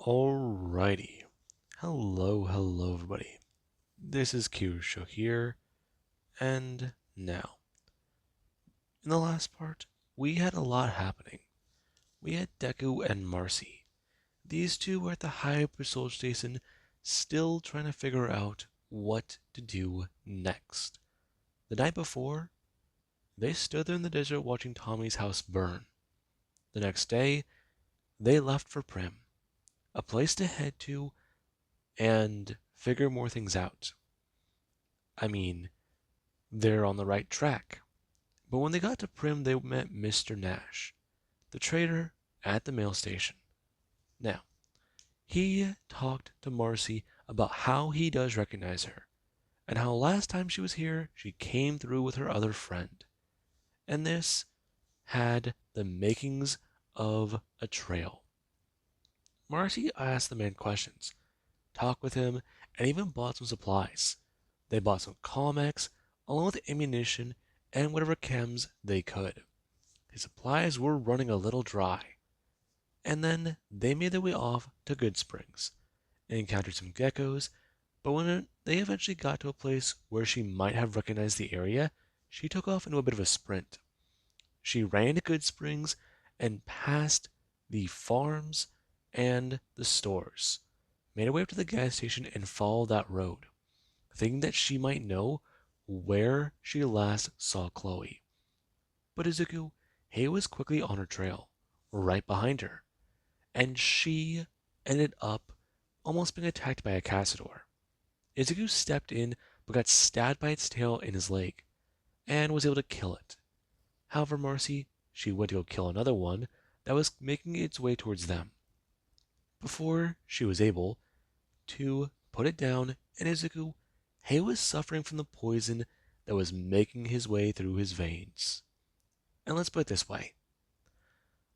Alrighty. Hello everybody. This is Kyusho here, and now, in the last part, we had a lot happening. We had Deku and Marcy. These two were at the Hyper Soul Station, still trying to figure out what to do next. The night before, they stood there in the desert watching Tommy's house burn. The next day, they left for Prim, a place to head to and figure more things out. I mean, they're on the right track. But when they got to Prim, they met Mr. Nash, the trader at the mail station. Now, he talked to Marcy about how he does recognize her, and how last time she was here, she came through with her other friend. And this had the makings of a trail. Marcy asked the man questions, talked with him, and even bought some supplies. They bought some comics, along with ammunition and whatever chems they could. His supplies were running a little dry. And then they made their way off to Goodsprings and encountered some geckos, but when they eventually got to a place where she might have recognized the area, she took off into a bit of a sprint. She ran to Goodsprings and passed the farms and the stores, made her way up to the gas station and followed that road, thinking that she might know where she last saw Chloe. But Izuku, he was quickly on her trail, right behind her, and she ended up almost being attacked by a Cassador. Izuku stepped in but got stabbed by its tail in his leg, and was able to kill it. However, Marcy, she went to go kill another one that was making its way towards them. Before she was able to put it down, and Izuku, he was suffering from the poison that was making his way through his veins. And let's put it this way.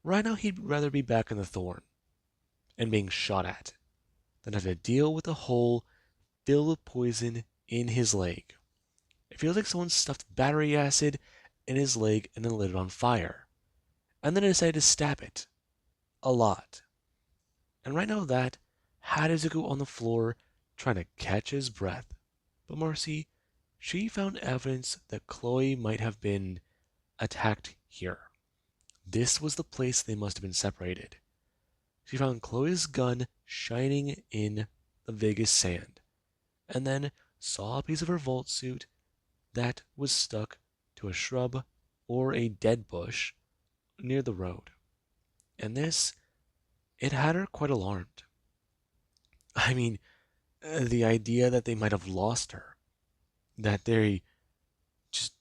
Right now he'd rather be back in the thorn and being shot at than have to deal with a hole filled with poison in his leg. It feels like someone stuffed battery acid in his leg and then lit it on fire. And then decided to stab it. A lot. And right now that had Izuku on the floor trying to catch his breath. But Marcy, she found evidence that Chloe might have been attacked here. This was the place they must have been separated. She found Chloe's gun shining in the Vegas sand, and then saw a piece of her vault suit that was stuck to a shrub or a dead bush near the road. And this, it had her quite alarmed. I mean, the idea that they might have lost her, that just,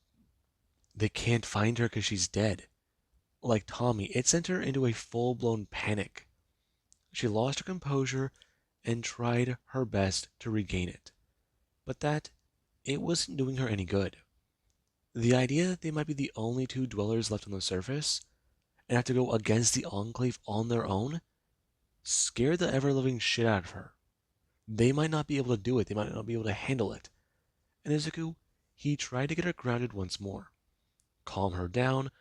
they can't find her because she's dead. Like Tommy, it sent her into a full-blown panic. She lost her composure and tried her best to regain it. But that, it wasn't doing her any good. The idea that they might be the only two dwellers left on the surface, and have to go against the Enclave on their own, scared the ever-living shit out of her. They might not be able to do it, they might not be able to handle it. And Izuku, he tried to get her grounded once more, calm her down,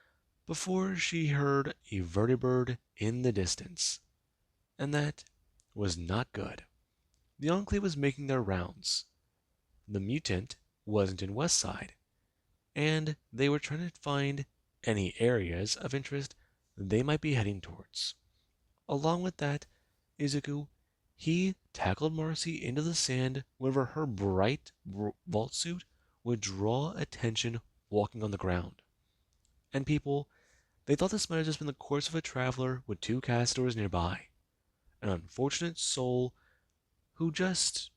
before she heard a vertibird in the distance. And that was not good. The Enclave was making their rounds. The mutant wasn't in Westside, and they were trying to find any areas of interest they might be heading towards. Along with that, Izuku, he tackled Marcy into the sand whenever her bright vault suit would draw attention walking on the ground. And people, they thought this might have just been the course of a traveler with two Cassadors nearby. An unfortunate soul who just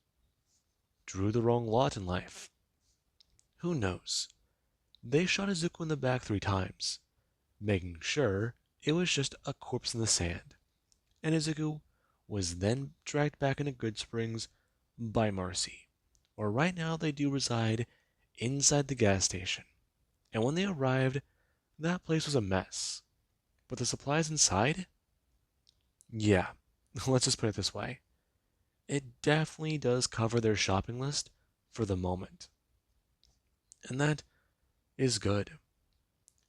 drew the wrong lot in life. Who knows? They shot Izuku in the back 3 times, making sure it was just a corpse in the sand. And Izuku was then dragged back into Goodsprings by Marcy, where right now they do reside inside the gas station. And when they arrived, that place was a mess. But the supplies inside? Yeah, let's just put it this way. It definitely does cover their shopping list for the moment. And that is good.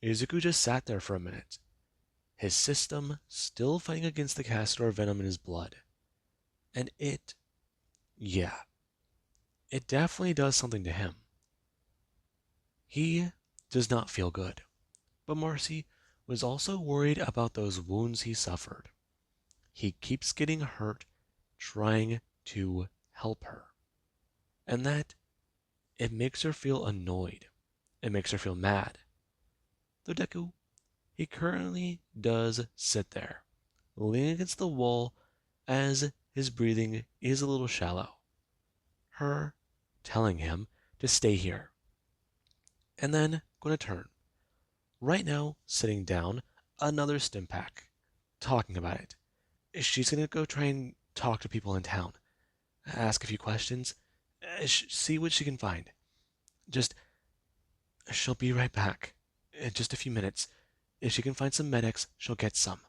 Izuku just sat there for a minute, his system still fighting against the Castor venom in his blood. And yeah, it definitely does something to him. He does not feel good. But Marcy was also worried about those wounds he suffered. He keeps getting hurt trying to help her. And that it makes her feel annoyed. It makes her feel mad. Though Deku, he currently does sit there, leaning against the wall as his breathing is a little shallow. Her telling him to stay here. And then going to turn. Right now, sitting down, another stim pack, talking about it. She's going to go try and talk to people in town, ask a few questions, see what she can find. Just, she'll be right back in just a few minutes. If she can find some medics, she'll get some.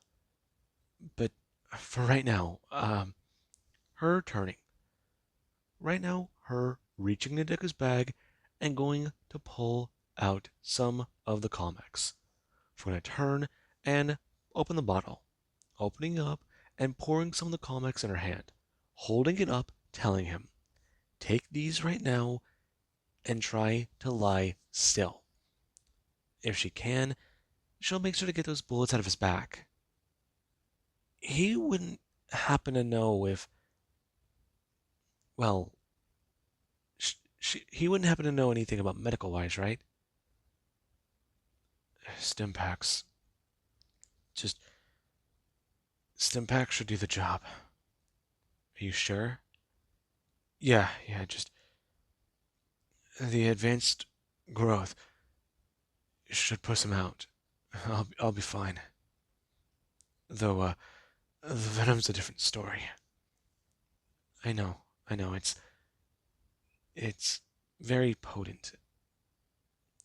But for right now, her turning. Right now, her reaching into Deku's bag and going to pull out some of the comics. We're going to turn and open the bottle, opening up and pouring some of the comics in her hand, holding it up, telling him, take these right now and try to lie still. If she can, she'll make sure to get those bullets out of his back. He wouldn't happen to know if, well, he wouldn't happen to know anything about medical wise, right? Stim packs. Just, stim packs should do the job. Are you sure? Yeah, just the advanced growth should push him out. I'll be fine. Though, the venom's a different story. I know, I know, it's very potent.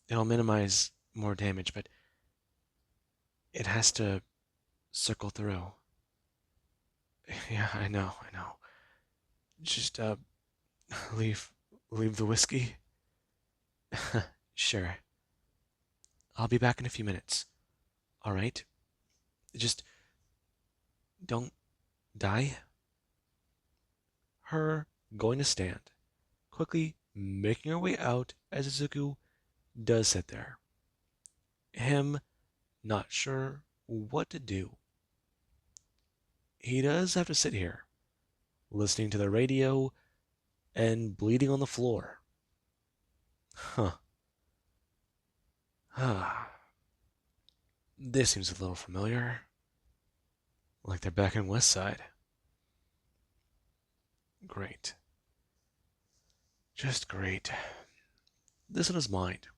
It'll minimize more damage, but it has to circle through. Yeah, I know. Just, leave, leave the whiskey? Sure. I'll be back in a few minutes. Alright? Just don't die. Her going to stand, quickly making her way out as Izuku does sit there. Him not sure what to do. He does have to sit here, listening to the radio and bleeding on the floor. Huh. Ah. This seems a little familiar. Like they're back in West Side. Great. Just great. This on his mind.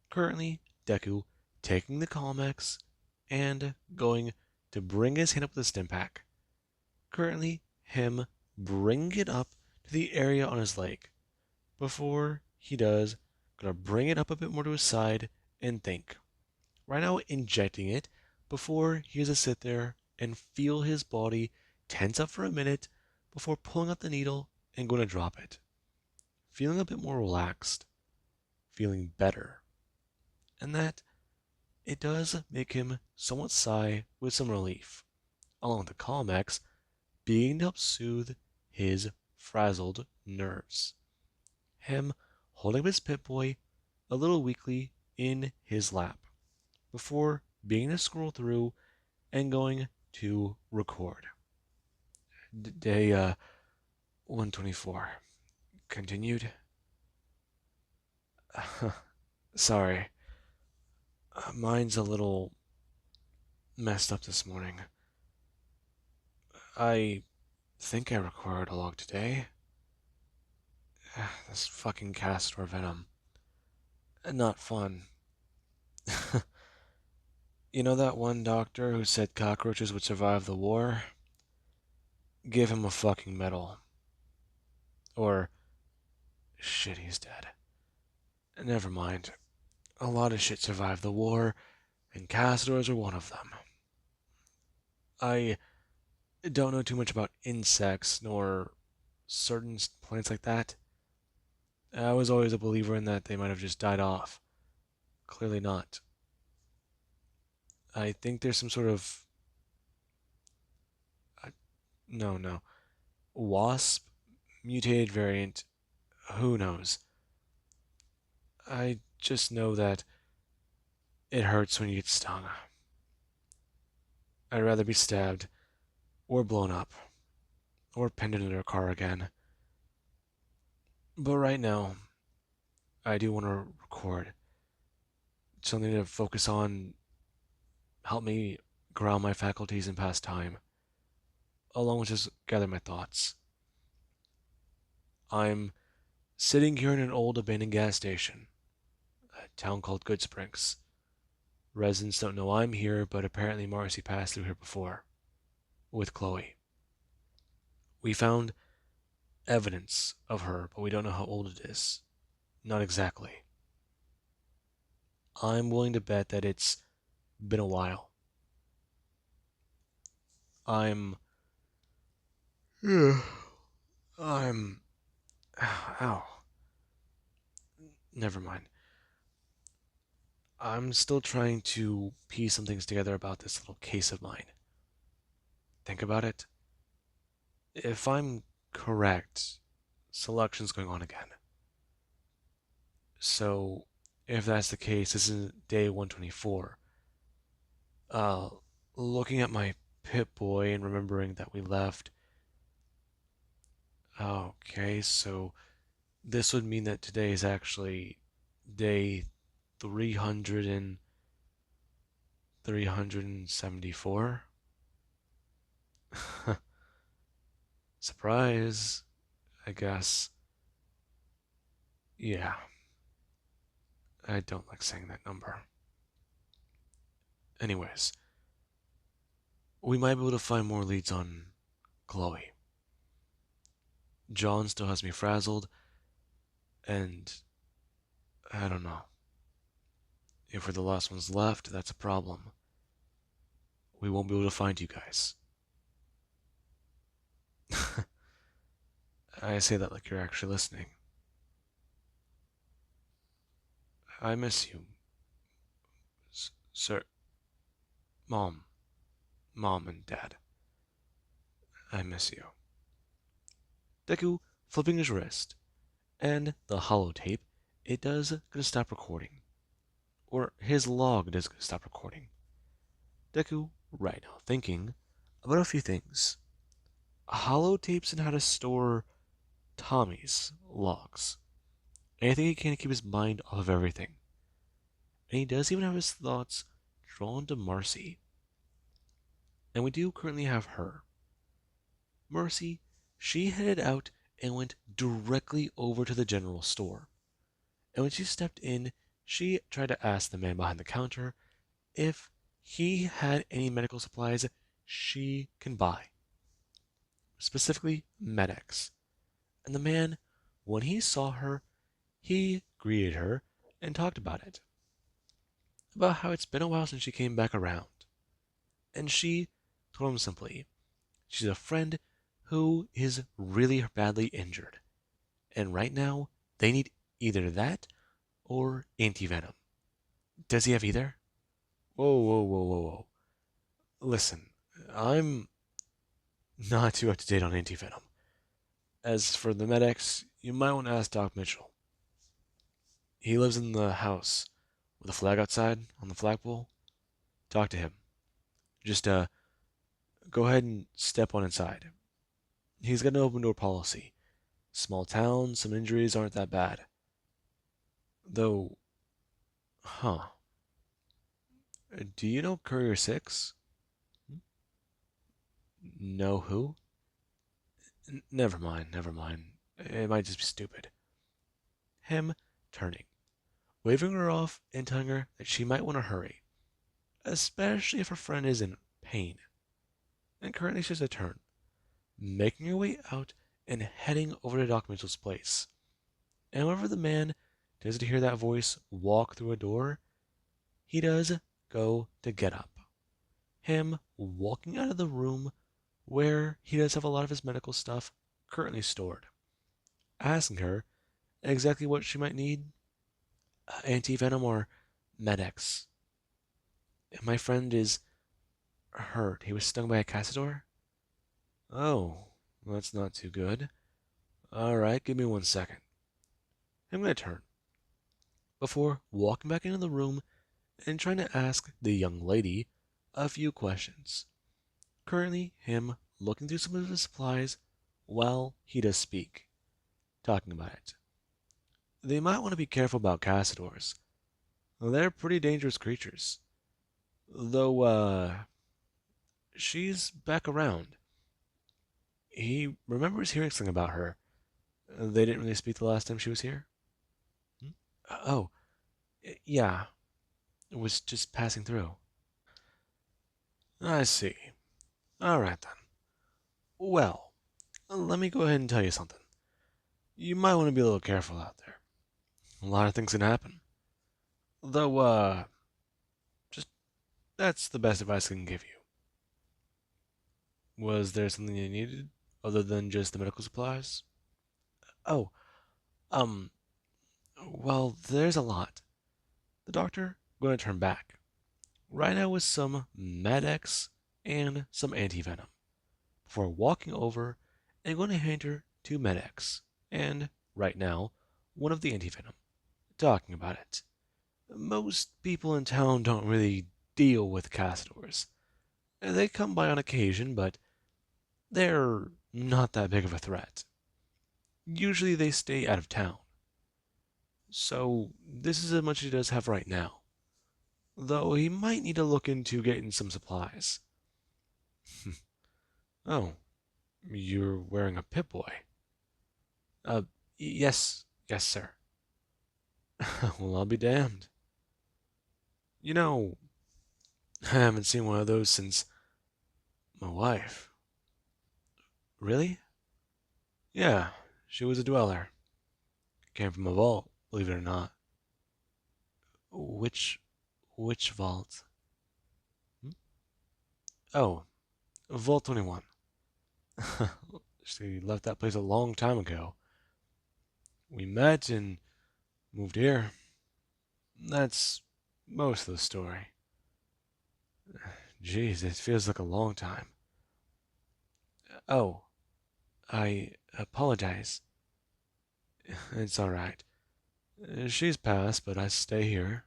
Currently, Deku taking the comics and going to bring his hand up with the stim pack. Currently, him bringing it up to the area on his leg. Before he does, gonna bring it up a bit more to his side and think. Right now, injecting it before he has to sit there and feel his body tense up for a minute before pulling out the needle and going to drop it. Feeling a bit more relaxed, feeling better. And that it does make him somewhat sigh with some relief, along with the Calmex being to help soothe his frazzled nerves. Him holding up his Pip-Boy a little weakly in his lap, before being to scroll through and going to record. Day 124. Continued. Sorry. Mine's a little messed up this morning. I think I recorded a log today. This fucking castor venom. Not fun. You know that one doctor who said cockroaches would survive the war? Give him a fucking medal. Or, shit, he's dead. Never mind. A lot of shit survived the war, and castors are one of them. I don't know too much about insects, nor certain plants like that. I was always a believer in that they might have just died off. Clearly not. I think there's some sort of... no. Wasp, mutated variant, who knows? I just know that it hurts when you get stung. I'd rather be stabbed, or blown up, or pinned into a car again. But right now, I do want to record something to focus on, help me ground my faculties and pass time, along with just gather my thoughts. I'm sitting here in an old abandoned gas station, a town called Goodsprings. Residents don't know I'm here, but apparently Marcy passed through here before, with Chloe. We found evidence of her, but we don't know how old it is. Not exactly. I'm willing to bet that it's been a while. I'm. Yeah. I'm. Ow. Never mind. I'm still trying to piece some things together about this little case of mine. Think about it. If I'm correct, selection's going on again. So, if that's the case, this is day 124. Uh, Looking at my Pip-Boy and remembering that we left. Okay, so this would mean that today is actually day 300 and 374. Surprise, I guess. Yeah, I don't like saying that number. Anyways, we might be able to find more leads on Chloe. John still has me frazzled, and I don't know. If we're the last ones left, that's a problem. We won't be able to find you guys. I say that like you're actually listening. I miss you, sir. Mom. Mom and Dad. I miss you. Deku flipping his wrist, and the holotape, it does gonna stop recording. Or his log does gonna stop recording. Deku, right now, thinking about a few things. Holotapes and how to store Tommy's logs. Anything he can to keep his mind off of everything. And he does even have his thoughts drawn to Marcy. And we do currently have her. Mercy, she headed out and went directly over to the general store. And when she stepped in, she tried to ask the man behind the counter if he had any medical supplies she can buy, specifically Med-X. And the man, when he saw her, he greeted her and talked about how it's been a while since she came back around. And she told him simply, she's a friend who is really badly injured. And right now, they need either that or anti-venom. Does he have either? Whoa, whoa, whoa, whoa, whoa. Listen, I'm not too up to date on anti-venom. As for the Med-X, you might want to ask Doc Mitchell. He lives in the house with a flag outside on the flagpole. Talk to him. Just go ahead and step on inside. He's got an open door policy. Small town, some injuries aren't that bad. Though, huh. Do you know Courier 6? Know who? Never mind, never mind. It might just be stupid. Him turning, waving her off and telling her that she might want to hurry, especially if her friend is in pain. And currently she's a turn, making her way out and heading over to Doc Mitchell's place. And whenever the man does to hear that voice walk through a door, he does go to get up. Him walking out of the room where he does have a lot of his medical stuff currently stored, asking her exactly what she might need, anti-venom or Med-X. My friend is hurt. He was stung by a Cassador? Oh, That's not too good. Alright, give me 1 second. I'm gonna turn before walking back into the room and trying to ask the young lady a few questions. Currently, him looking through some of his supplies while he does speak, talking about it. They might want to be careful about Cassadors. They're pretty dangerous creatures. Though, she's back around. He remembers hearing something about her. They didn't really speak the last time she was here? Hmm? Oh, yeah. It was just passing through. I see. Alright then. Well, let me go ahead and tell you something. You might want to be a little careful out there. A lot of things can happen. Though, just that's the best advice I can give you. Was there something you needed other than just the medical supplies? Oh, um, well, there's a lot. The doctor going to turn back. Right now with some Med-X and some anti-venom. Before walking over and going to hand her two Med-X. And, right now, one of the anti-venom. Talking about it. Most people in town don't really deal with Castors. They come by on occasion, but they're not that big of a threat. Usually they stay out of town. So this is as much as he does have right now. Though he might need to look into getting some supplies. Oh, you're wearing a Pip-Boy. Uh, yes, yes, sir. Well, I'll be damned. You know, I haven't seen one of those since my wife. Really? Yeah, she was a dweller. Came from a vault, believe it or not. Which, which vault? Hmm? Oh, Vault 21. She left that place a long time ago. We met and moved here. That's most of the story. Jeez, it feels like a long time. Oh, I apologize. It's alright. She's passed, but I stay here.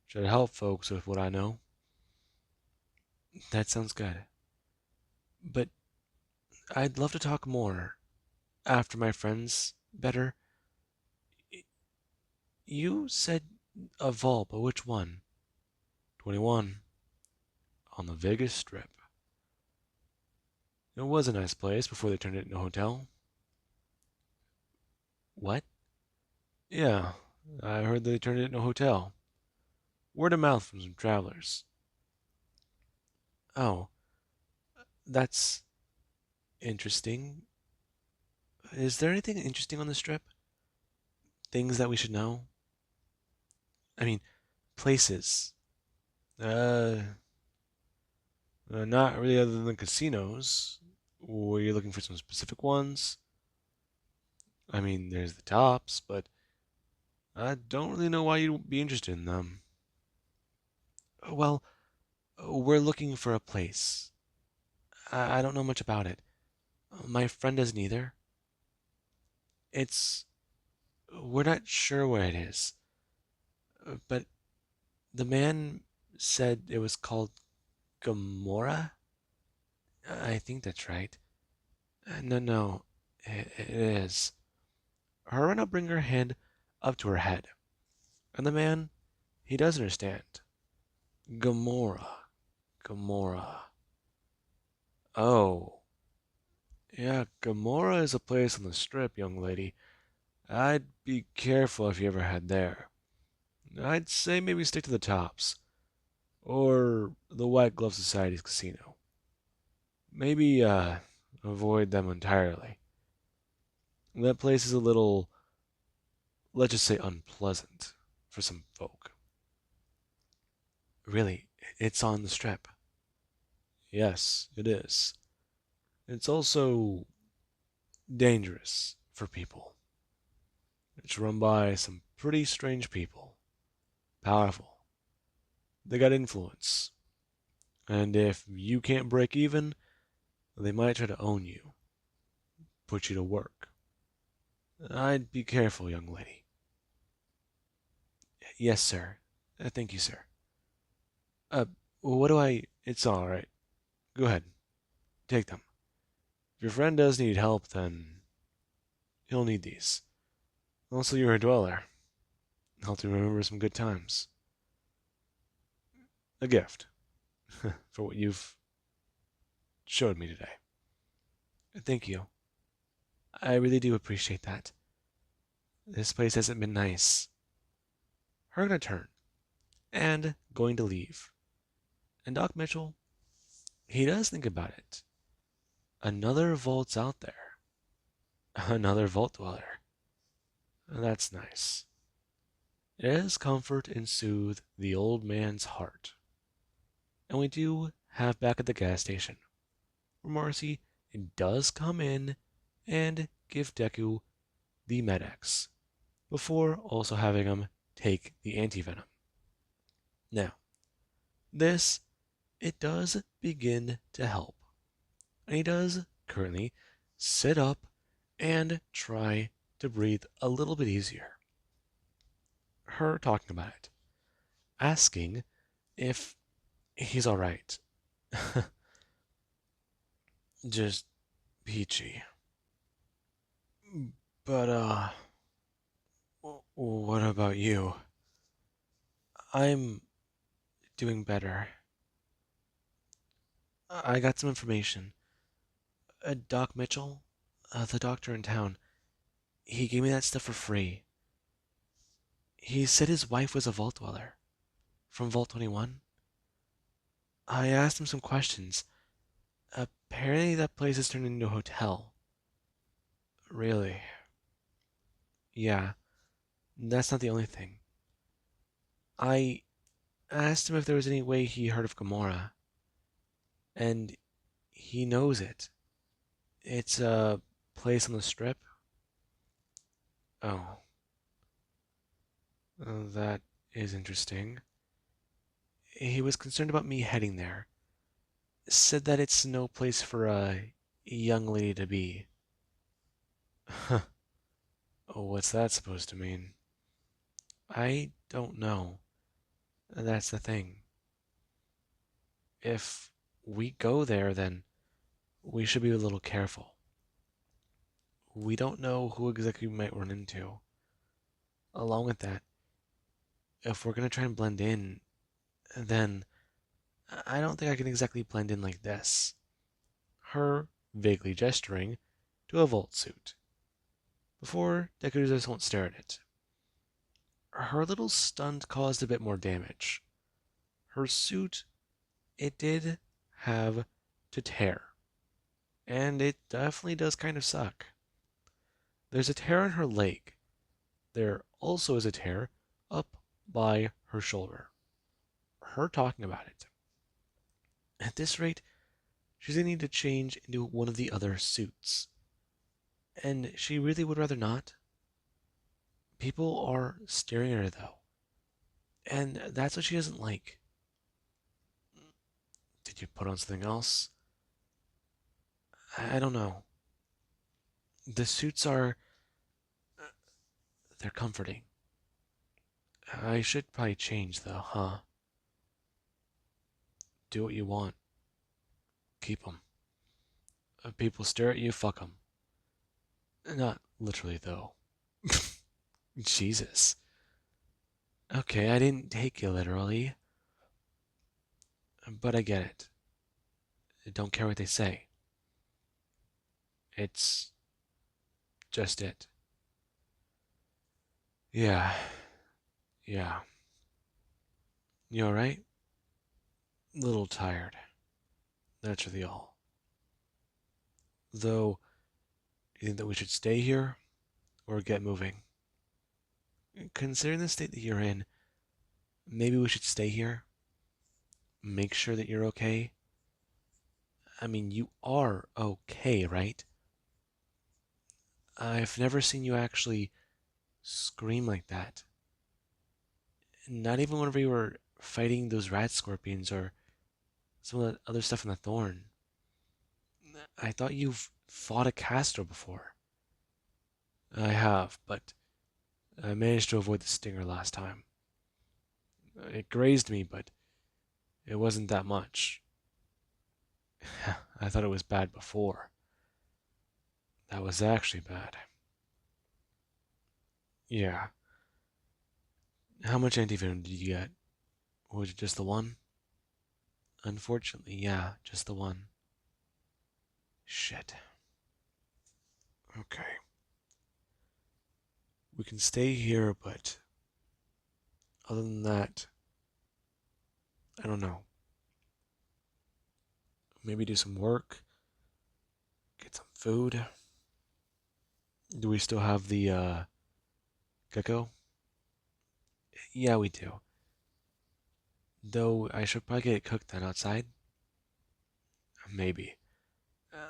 Try to help folks with what I know. That sounds good. But I'd love to talk more after my friends better. You said a vault, but which one? 21. On the Vegas Strip. It was a nice place before they turned it into a hotel. What? Yeah, I heard they turned it into a hotel. Word of mouth from some travelers. Oh, that's interesting. Is there anything interesting on the strip? Things that we should know? I mean, places. Uh, Not really other than casinos. Were you looking for some specific ones? I mean, there's the tops, but I don't really know why you'd be interested in them. Well, we're looking for a place. I don't know much about it. My friend doesn't either. It's we're not sure where it is, but the man said it was called Gamora. I think that's right. No, no, it is. Haruna bring her hand up to her head, and the man, he does understand. Gamora, Gamora. Oh, yeah, Gamora is a place on the strip, young lady. I'd be careful if you ever head there. I'd say maybe stick to the tops, or the White Glove Society's casino. Maybe, avoid them entirely. That place is a little, let's just say, unpleasant for some folk. Really, it's on the strip. Yes, it is. It's also dangerous for people. It's run by some pretty strange people. Powerful. They got influence. And if you can't break even, they might try to own you. put you to work. I'd be careful, young lady. Yes, sir. Thank you, sir. Uh, what do I? It's all right. Go ahead. Take them. If your friend does need help, then he'll need these. Also, you're a dweller. Help you remember some good times. A gift for what you've showed me today. Thank you. I really do appreciate that. This place hasn't been nice. Her gonna turn and going to leave. And Doc Mitchell, he does think about it. Another vault's out there. Another vault dweller. That's nice. It does comfort and soothe the old man's heart. And we do have back at the gas station, where Marcy does come in and give Deku the Med-X, before also having him take the anti-venom. Now, this, it does begin to help. And he does currently sit up and try to breathe a little bit easier. Her talking about it, asking if he's alright. Just peachy. But, what about you? I'm doing better. I got some information. Doc Mitchell, the doctor in town, he gave me that stuff for free. He said his wife was a vault dweller from Vault 21. I asked him some questions. Apparently, that place has turned into a hotel. Really? Yeah, that's not the only thing. I asked him if there was any way he heard of Gamora, and he knows it. It's a place on the strip. Oh, that is interesting. He was concerned about me heading there. Said that it's no place for a young lady to be. Huh. Oh, what's that supposed to mean? I don't know. That's the thing. If we go there, then we should be a little careful. We don't know who exactly we might run into. Along with that, if we're gonna try and blend in, then I don't think I can exactly blend in like this. Her vaguely gesturing to a vault suit, before Deku just won't stare at it. Her little stunt caused a bit more damage. Her suit, it did have to tear, and it definitely does kind of suck. There's a tear in her leg. There also is a tear up by her shoulder. Her talking about it. At this rate, she's going to need to change into one of the other suits. And she really would rather not. People are staring at her, though. And that's what she doesn't like. Did you put on something else? I don't know. The suits are. They're comforting. I should probably change, though, huh? Do what you want. Keep them. If people stare at you, fuck them. Not literally, though. Jesus. Okay, I didn't take you literally, but I get it. I don't care what they say. It's just it. Yeah, yeah. You alright? A little tired. That's really all. Though, you think that we should stay here or get moving? Considering the state that you're in, maybe we should stay here. Make sure that you're okay. I mean, you are okay, right? I've never seen you actually scream like that. Not even whenever you were fighting those rat scorpions or some of the other stuff in the thorn. I thought you fought a caster before. I have, but I managed to avoid the stinger last time. It grazed me, but it wasn't that much. I thought it was bad before. That was actually bad. Yeah. How much antivenom did you get? Was it just the one? Unfortunately, yeah, just the one. Shit. Okay. We can stay here, but other than that, I don't know. Maybe do some work, get some food. Do we still have the gecko? Yeah, we do. Though I should probably get it cooked then outside. Maybe.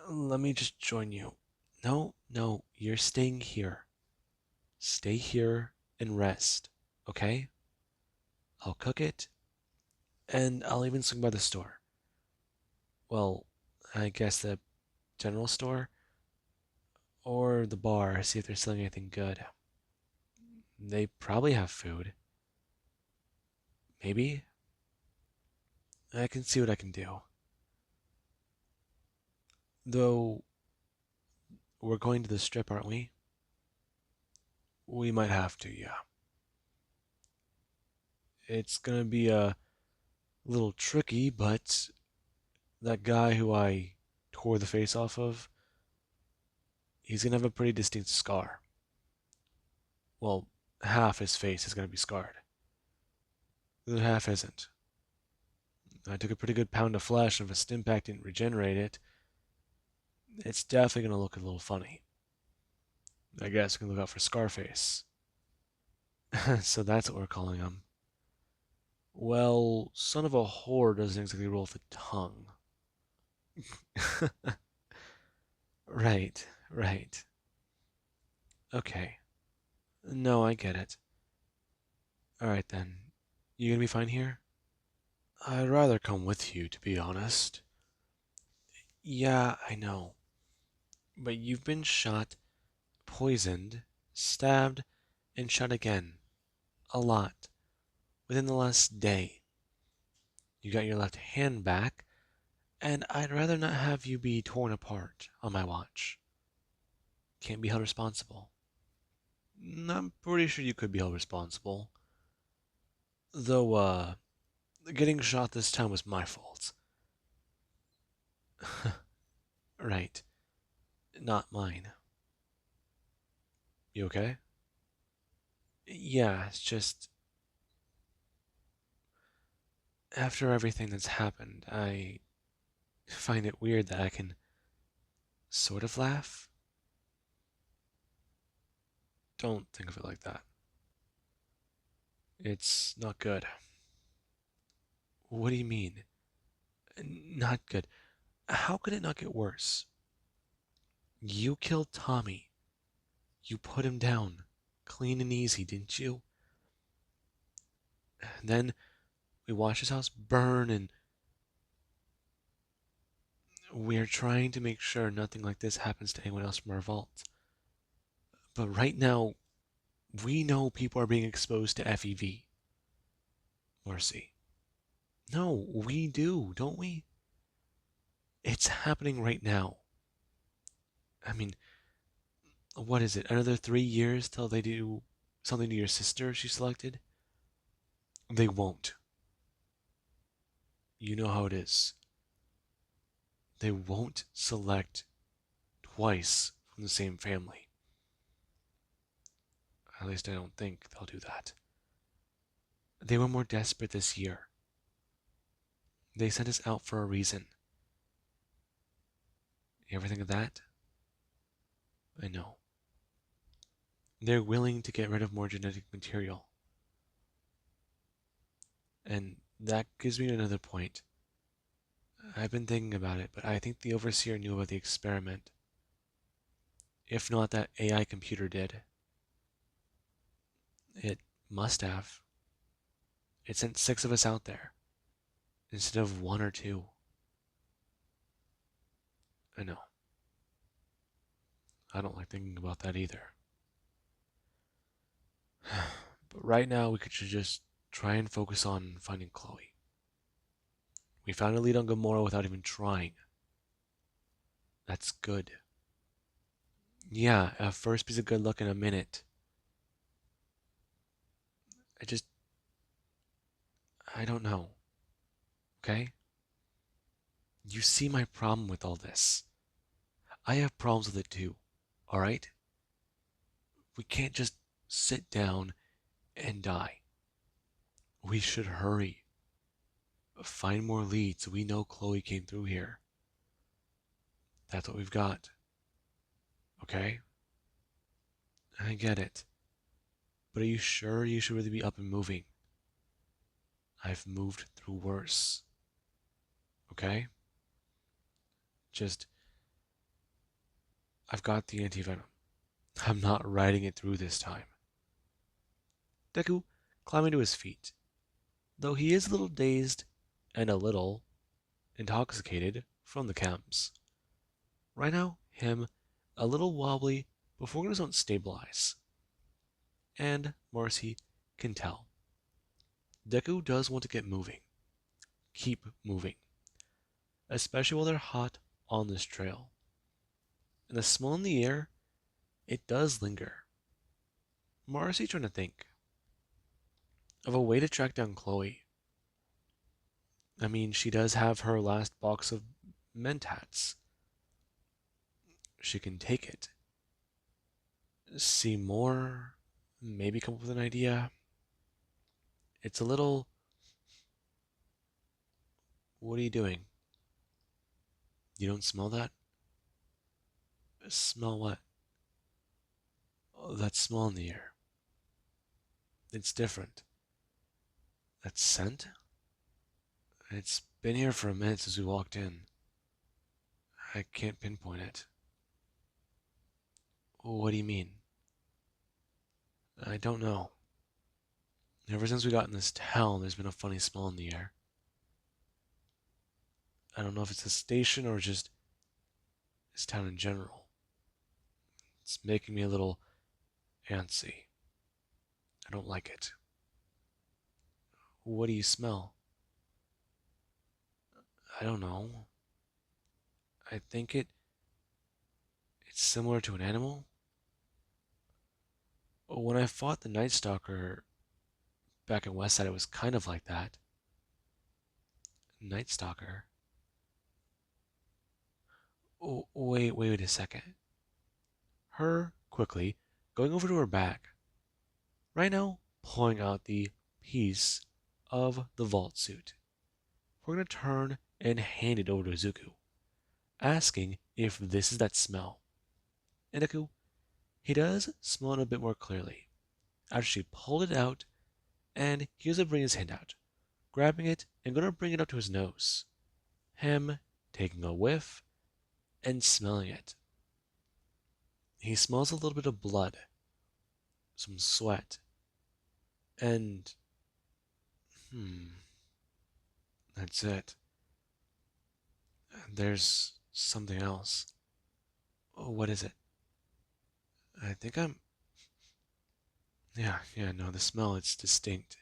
Let me just join you. No, no, you're staying here. Stay here and rest, okay? I'll cook it, and I'll even swing by the store. Well, I guess the general store or the bar, see if they're selling anything good. They probably have food. Maybe? I can see what I can do. Though, we're going to the strip, aren't we? We might have to, yeah. It's gonna be a little tricky, but that guy who I tore the face off of, he's gonna have a pretty distinct scar. Well, half his face is gonna be scarred. The other half isn't. I took a pretty good pound of flesh, and if a stim pack didn't regenerate it, it's definitely gonna look a little funny. I guess we can look out for Scarface. So that's what we're calling him. Well, son of a whore doesn't exactly roll with the tongue. Right, right. Okay. No, I get it. Alright then. You gonna be fine here? I'd rather come with you, to be honest. Yeah, I know. But you've been shot, poisoned, stabbed, and shot again. A lot. Within the last day. You got your left hand back, and I'd rather not have you be torn apart on my watch. Can't be held responsible. I'm pretty sure you could be held responsible. Though, getting shot this time was my fault. Right. Not mine. You okay? Yeah, it's just after everything that's happened, I find it weird that I can sort of laugh. Don't think of it like that. It's not good. What do you mean? Not good. How could it not get worse? You killed Tommy. You put him down. Clean and easy, didn't you? And then we watched his house burn, and we're trying to make sure nothing like this happens to anyone else from our vault. But right now, we know people are being exposed to FEV. Marcy. No, we do, don't we? It's happening right now. I mean, what is it? Another 3 years till they do something to your sister she selected? They won't. You know how it is. They won't select twice from the same family. At least I don't think they'll do that. They were more desperate this year. They sent us out for a reason. You ever think of that? I know. They're willing to get rid of more genetic material. And that gives me another point. I've been thinking about it, but I think the Overseer knew about the experiment. If not, that AI computer did. It must have. It sent 6 of us out there, instead of 1 or 2. I know. I don't like thinking about that either. But right now, should just try and focus on finding Chloe. We found a lead on Gamora without even trying. That's good. Yeah, a first piece of good luck in a minute. I just, I don't know. Okay? You see my problem with all this. I have problems with it too. Alright? We can't just sit down and die. We should hurry. Find more leads so we know Chloe came through here. That's what we've got. Okay? I get it. But are you sure you should really be up and moving? I've moved through worse. Okay? Just, I've got the anti-venom. I'm not riding it through this time. Deku climbing to his feet. Though he is a little dazed and a little intoxicated from the camps. Right now, him a little wobbly, but Forgotten don't stabilize. And Marcy can tell. Deku does want to get moving. Keep moving. Especially while they're hot on this trail. And the smell in the air, it does linger. Marcy trying to think of a way to track down Chloe. I mean, she does have her last box of mentats. She can take it. See more, maybe come up with an idea. It's a little. What are you doing? You don't smell that? Smell what? Oh, that smell in the air. It's different. That scent? It's been here for a minute since we walked in. I can't pinpoint it. What do you mean? I don't know. Ever since we got in this town, there's been a funny smell in the air. I don't know if it's the station or just this town in general. It's making me a little antsy. I don't like it. What do you smell? I don't know. I think it's similar to an animal. When I fought the Night Stalker back in Westside, it was kind of like that. Night Stalker. Oh, wait a second. Her quickly going over to her bag. Right now, pulling out the piece of the vault suit. We're gonna turn and hand it over to Izuku, asking if this is that smell. And Deku, he does smell it a bit more clearly. After she pulled it out, and he goes to bring his hand out, grabbing it and gonna bring it up to his nose. Him taking a whiff and smelling it. He smells a little bit of blood, some sweat, and that's it. There's something else. Oh, what is it? I think I'm. Yeah, no, the smell, it's distinct.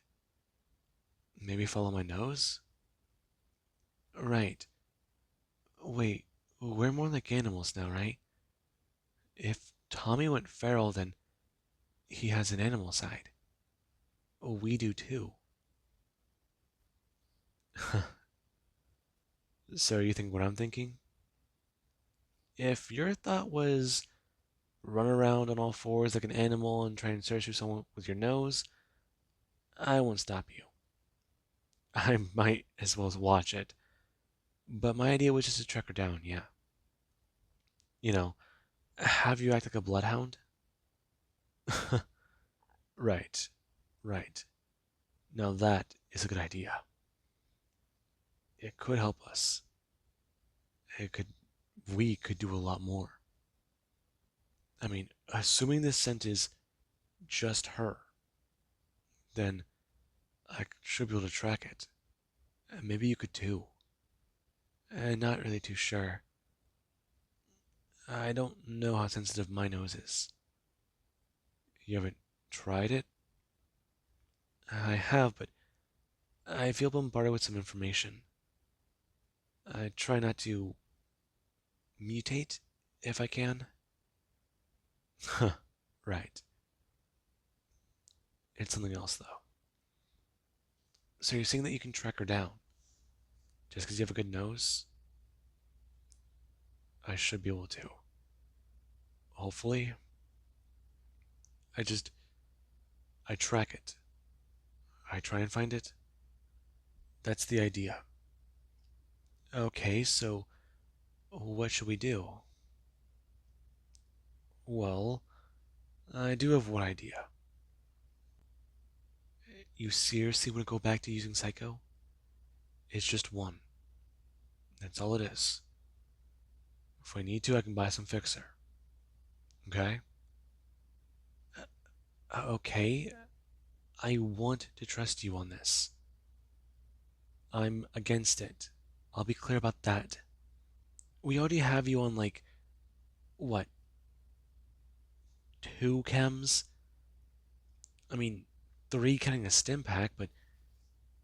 Maybe follow my nose? Right. Wait, we're more like animals now, right? If Tommy went feral, then he has an animal side. Oh, we do too. So you think what I'm thinking? If your thought was run around on all fours like an animal and try and search for someone with your nose, I won't stop you. I might as well watch it. But my idea was just to track her down, yeah. You know, have you act like a bloodhound? Right, right. Now that is a good idea. It could help us. It could, we could do a lot more. I mean, assuming this scent is just her, then I should be able to track it. Maybe you could too. Not really too sure. I don't know how sensitive my nose is. You haven't tried it? I have, but I feel bombarded with some information. I try not to mutate if I can. Huh, right. It's something else, though. So you're saying that you can track her down just because you have a good nose? I should be able to. Hopefully. I just. I track it. I try and find it. That's the idea. Okay, so what should we do? Well, I do have one idea. You seriously want to go back to using Psycho? It's just one. That's all it is. If I need to, I can buy some fixer. Okay? Okay, I want to trust you on this. I'm against it. I'll be clear about that. We already have you on, like, what, two chems? I mean, three counting a stim pack, but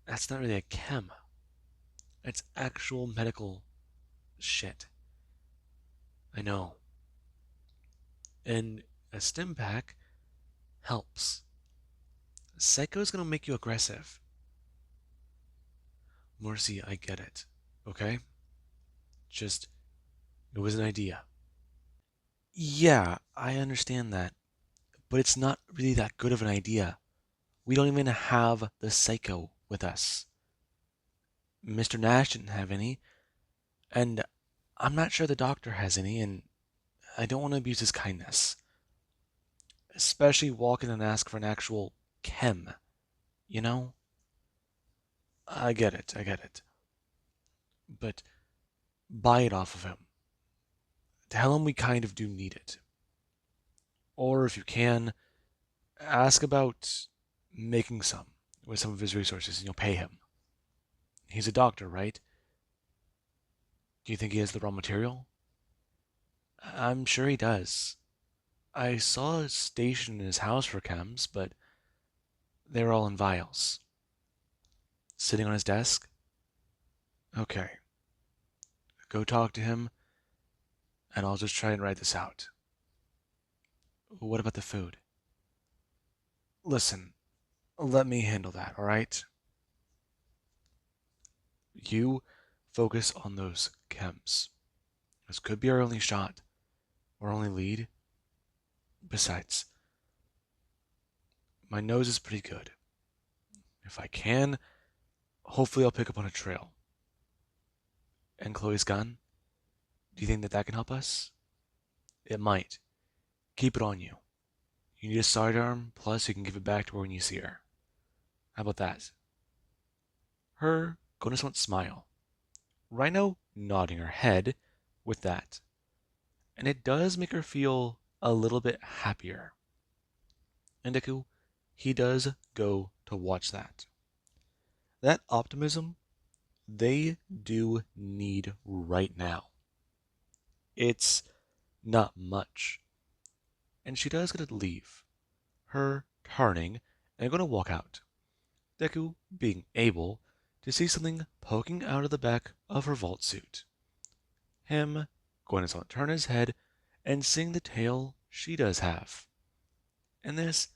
that's not really a chem. It's actual medical shit. I know. And a stim pack helps. Psycho's gonna make you aggressive. Mercy, I get it. Okay? Just, it was an idea. Yeah, I understand that. But it's not really that good of an idea. We don't even have the Psycho with us. Mr. Nash didn't have any, and I'm not sure the doctor has any, and I don't want to abuse his kindness. Especially walk in and ask for an actual chem, you know? I get it, I get it. But buy it off of him. Tell him we kind of do need it. Or if you can, ask about making some with some of his resources and you'll pay him. He's a doctor, right? Do you think he has the raw material? I'm sure he does. I saw a station in his house for chems, but they were all in vials. Sitting on his desk? Okay. Go talk to him, and I'll just try and write this out. What about the food? Listen, let me handle that, alright? You focus on those chems. This could be our only shot, our only lead. Besides, my nose is pretty good. If I can, hopefully I'll pick up on a trail. And Chloe's gun? Do you think that that can help us? It might. Keep it on you. You need a sidearm, plus you can give it back to her when you see her. How about that? Her gonna smile. Rhino nodding her head with that. And it does make her feel a little bit happier. And Deku, he does go to watch that. That optimism, they do need right now. It's not much. And she does get to leave. Her turning and going to walk out. Deku being able to see something poking out of the back of her vault suit. Him going to turn his head and seeing the tail she does have. And this,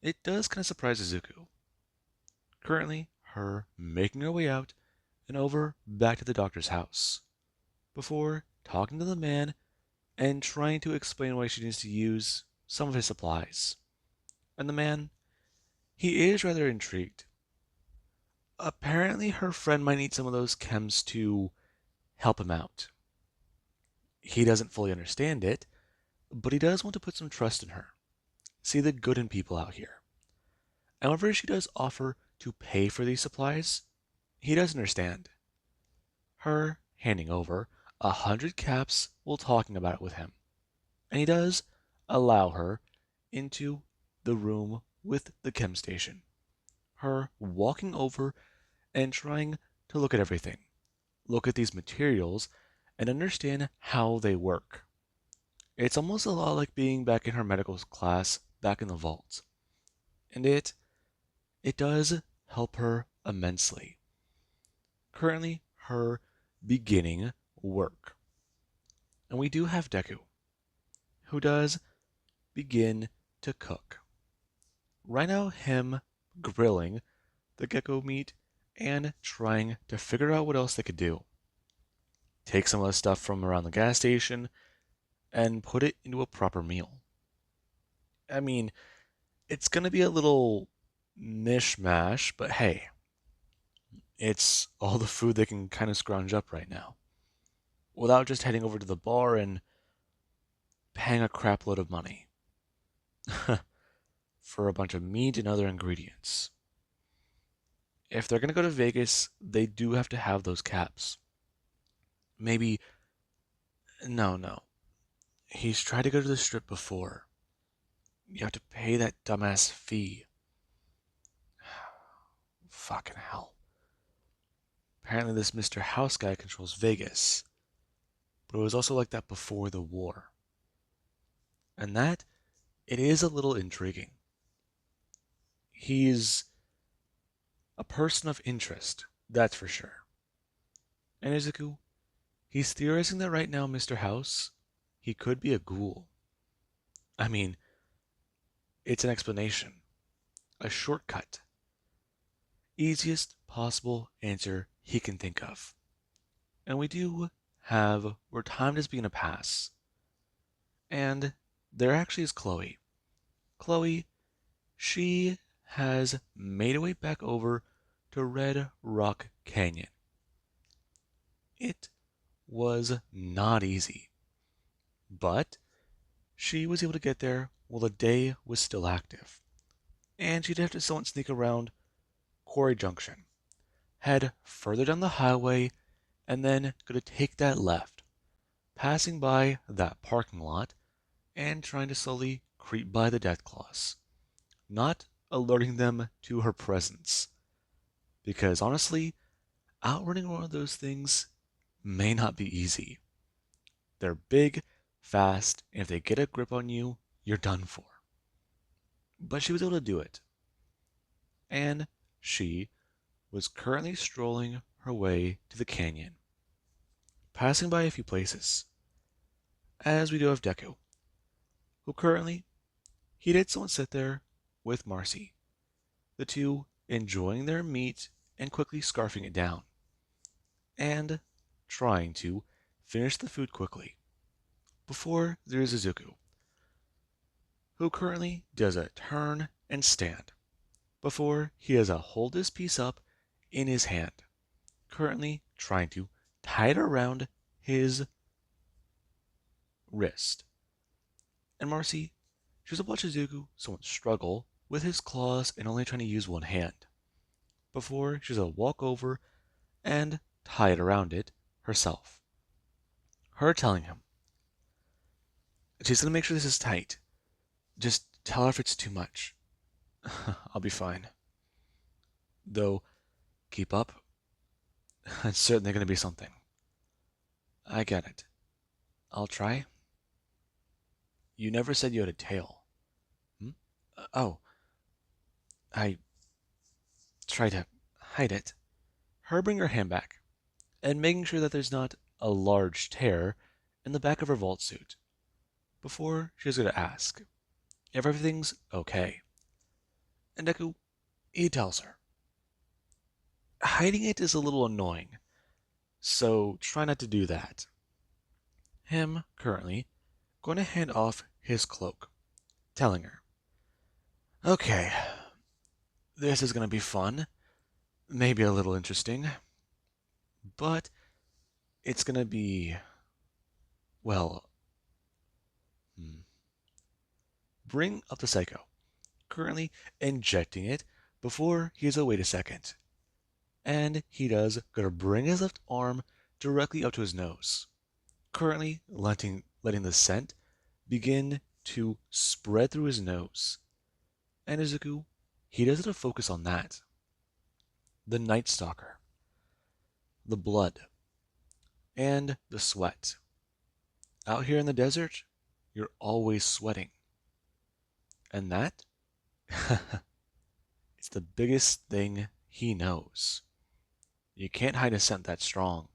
it does kind of surprise Izuku. Currently, her making her way out and over back to the doctor's house. Before talking to the man and trying to explain why she needs to use some of his supplies. And the man, he is rather intrigued. Apparently, her friend might need some of those chems to help him out. He doesn't fully understand it, but he does want to put some trust in her. See the good in people out here. However, she does offer to pay for these supplies. He does understand. Her handing over 100 caps while talking about it with him. And he does allow her into the room with the chem station. Her walking over and trying to look at everything. Look at these materials and understand how they work. It's almost a lot like being back in her medical class, back in the vault. And it does help her immensely. Currently, her beginning work. And we do have Deku, who does begin to cook. Right now, him grilling the gecko meat and trying to figure out what else they could do. Take some of the stuff from around the gas station and put it into a proper meal. I mean, it's going to be a little mishmash, but hey, it's all the food they can kind of scrounge up right now without just heading over to the bar and paying a crap load of money for a bunch of meat and other ingredients. If they're going to go to Vegas, they do have to have those caps. Maybe, no. He's tried to go to the strip before. You have to pay that dumbass fee. Fucking hell. Apparently, this Mr. House guy controls Vegas, but it was also like that before the war. And that, it is a little intriguing. He's a person of interest, that's for sure. And Izuku, he's theorizing that right now, Mr. House, he could be a ghoul. I mean, it's an explanation, a shortcut, easiest possible answer he can think of. And we do have where time does begin to pass. And there actually is Chloe. Chloe, she has made her way back over to Red Rock Canyon. It was not easy, but she was able to get there while the day was still active. And she'd have to somewhat sneak around Quarry Junction, head further down the highway, and then go to take that left, passing by that parking lot and trying to slowly creep by the Deathclaws, not alerting them to her presence. Because honestly, outrunning one of those things may not be easy. They're big, fast, and if they get a grip on you, you're done for. But she was able to do it. And she was currently strolling her way to the canyon, passing by a few places, as we do have Deku, who currently, he did someone sit there with Marcy, the two enjoying their meat and quickly scarfing it down, and trying to finish the food quickly. Before there is Izuku, who currently does a turn and stand, before he has a hold this piece up in his hand, currently trying to tie it around his wrist. And Marcy, she was able to watch Izuku somewhat struggle with his claws and only trying to use one hand, before she was able to walk over and tie it around it herself. Her telling him, she's going to make sure this is tight. Just tell her if it's too much. I'll be fine. Though, keep up. It's certainly going to be something. I get it. I'll try. You never said you had a tail. Hmm? Oh, I try to hide it. Her bring her hand back, and making sure that there's not a large tear in the back of her vault suit, before she was going to ask if everything's okay. And Deku, he tells her. Hiding it is a little annoying, so try not to do that. Him, currently, going to hand off his cloak, telling her, okay, this is going to be fun, maybe a little interesting, but it's going to be, well, bring up the psycho, currently injecting it before he is, oh, wait a second. And he does, going to bring his left arm directly up to his nose, currently letting the scent begin to spread through his nose. And Izuku, he doesn't focus on that. The Night Stalker, the blood, and the sweat. Out here in the desert, you're always sweating. And that, it's the biggest thing he knows. You can't hide a scent that strong,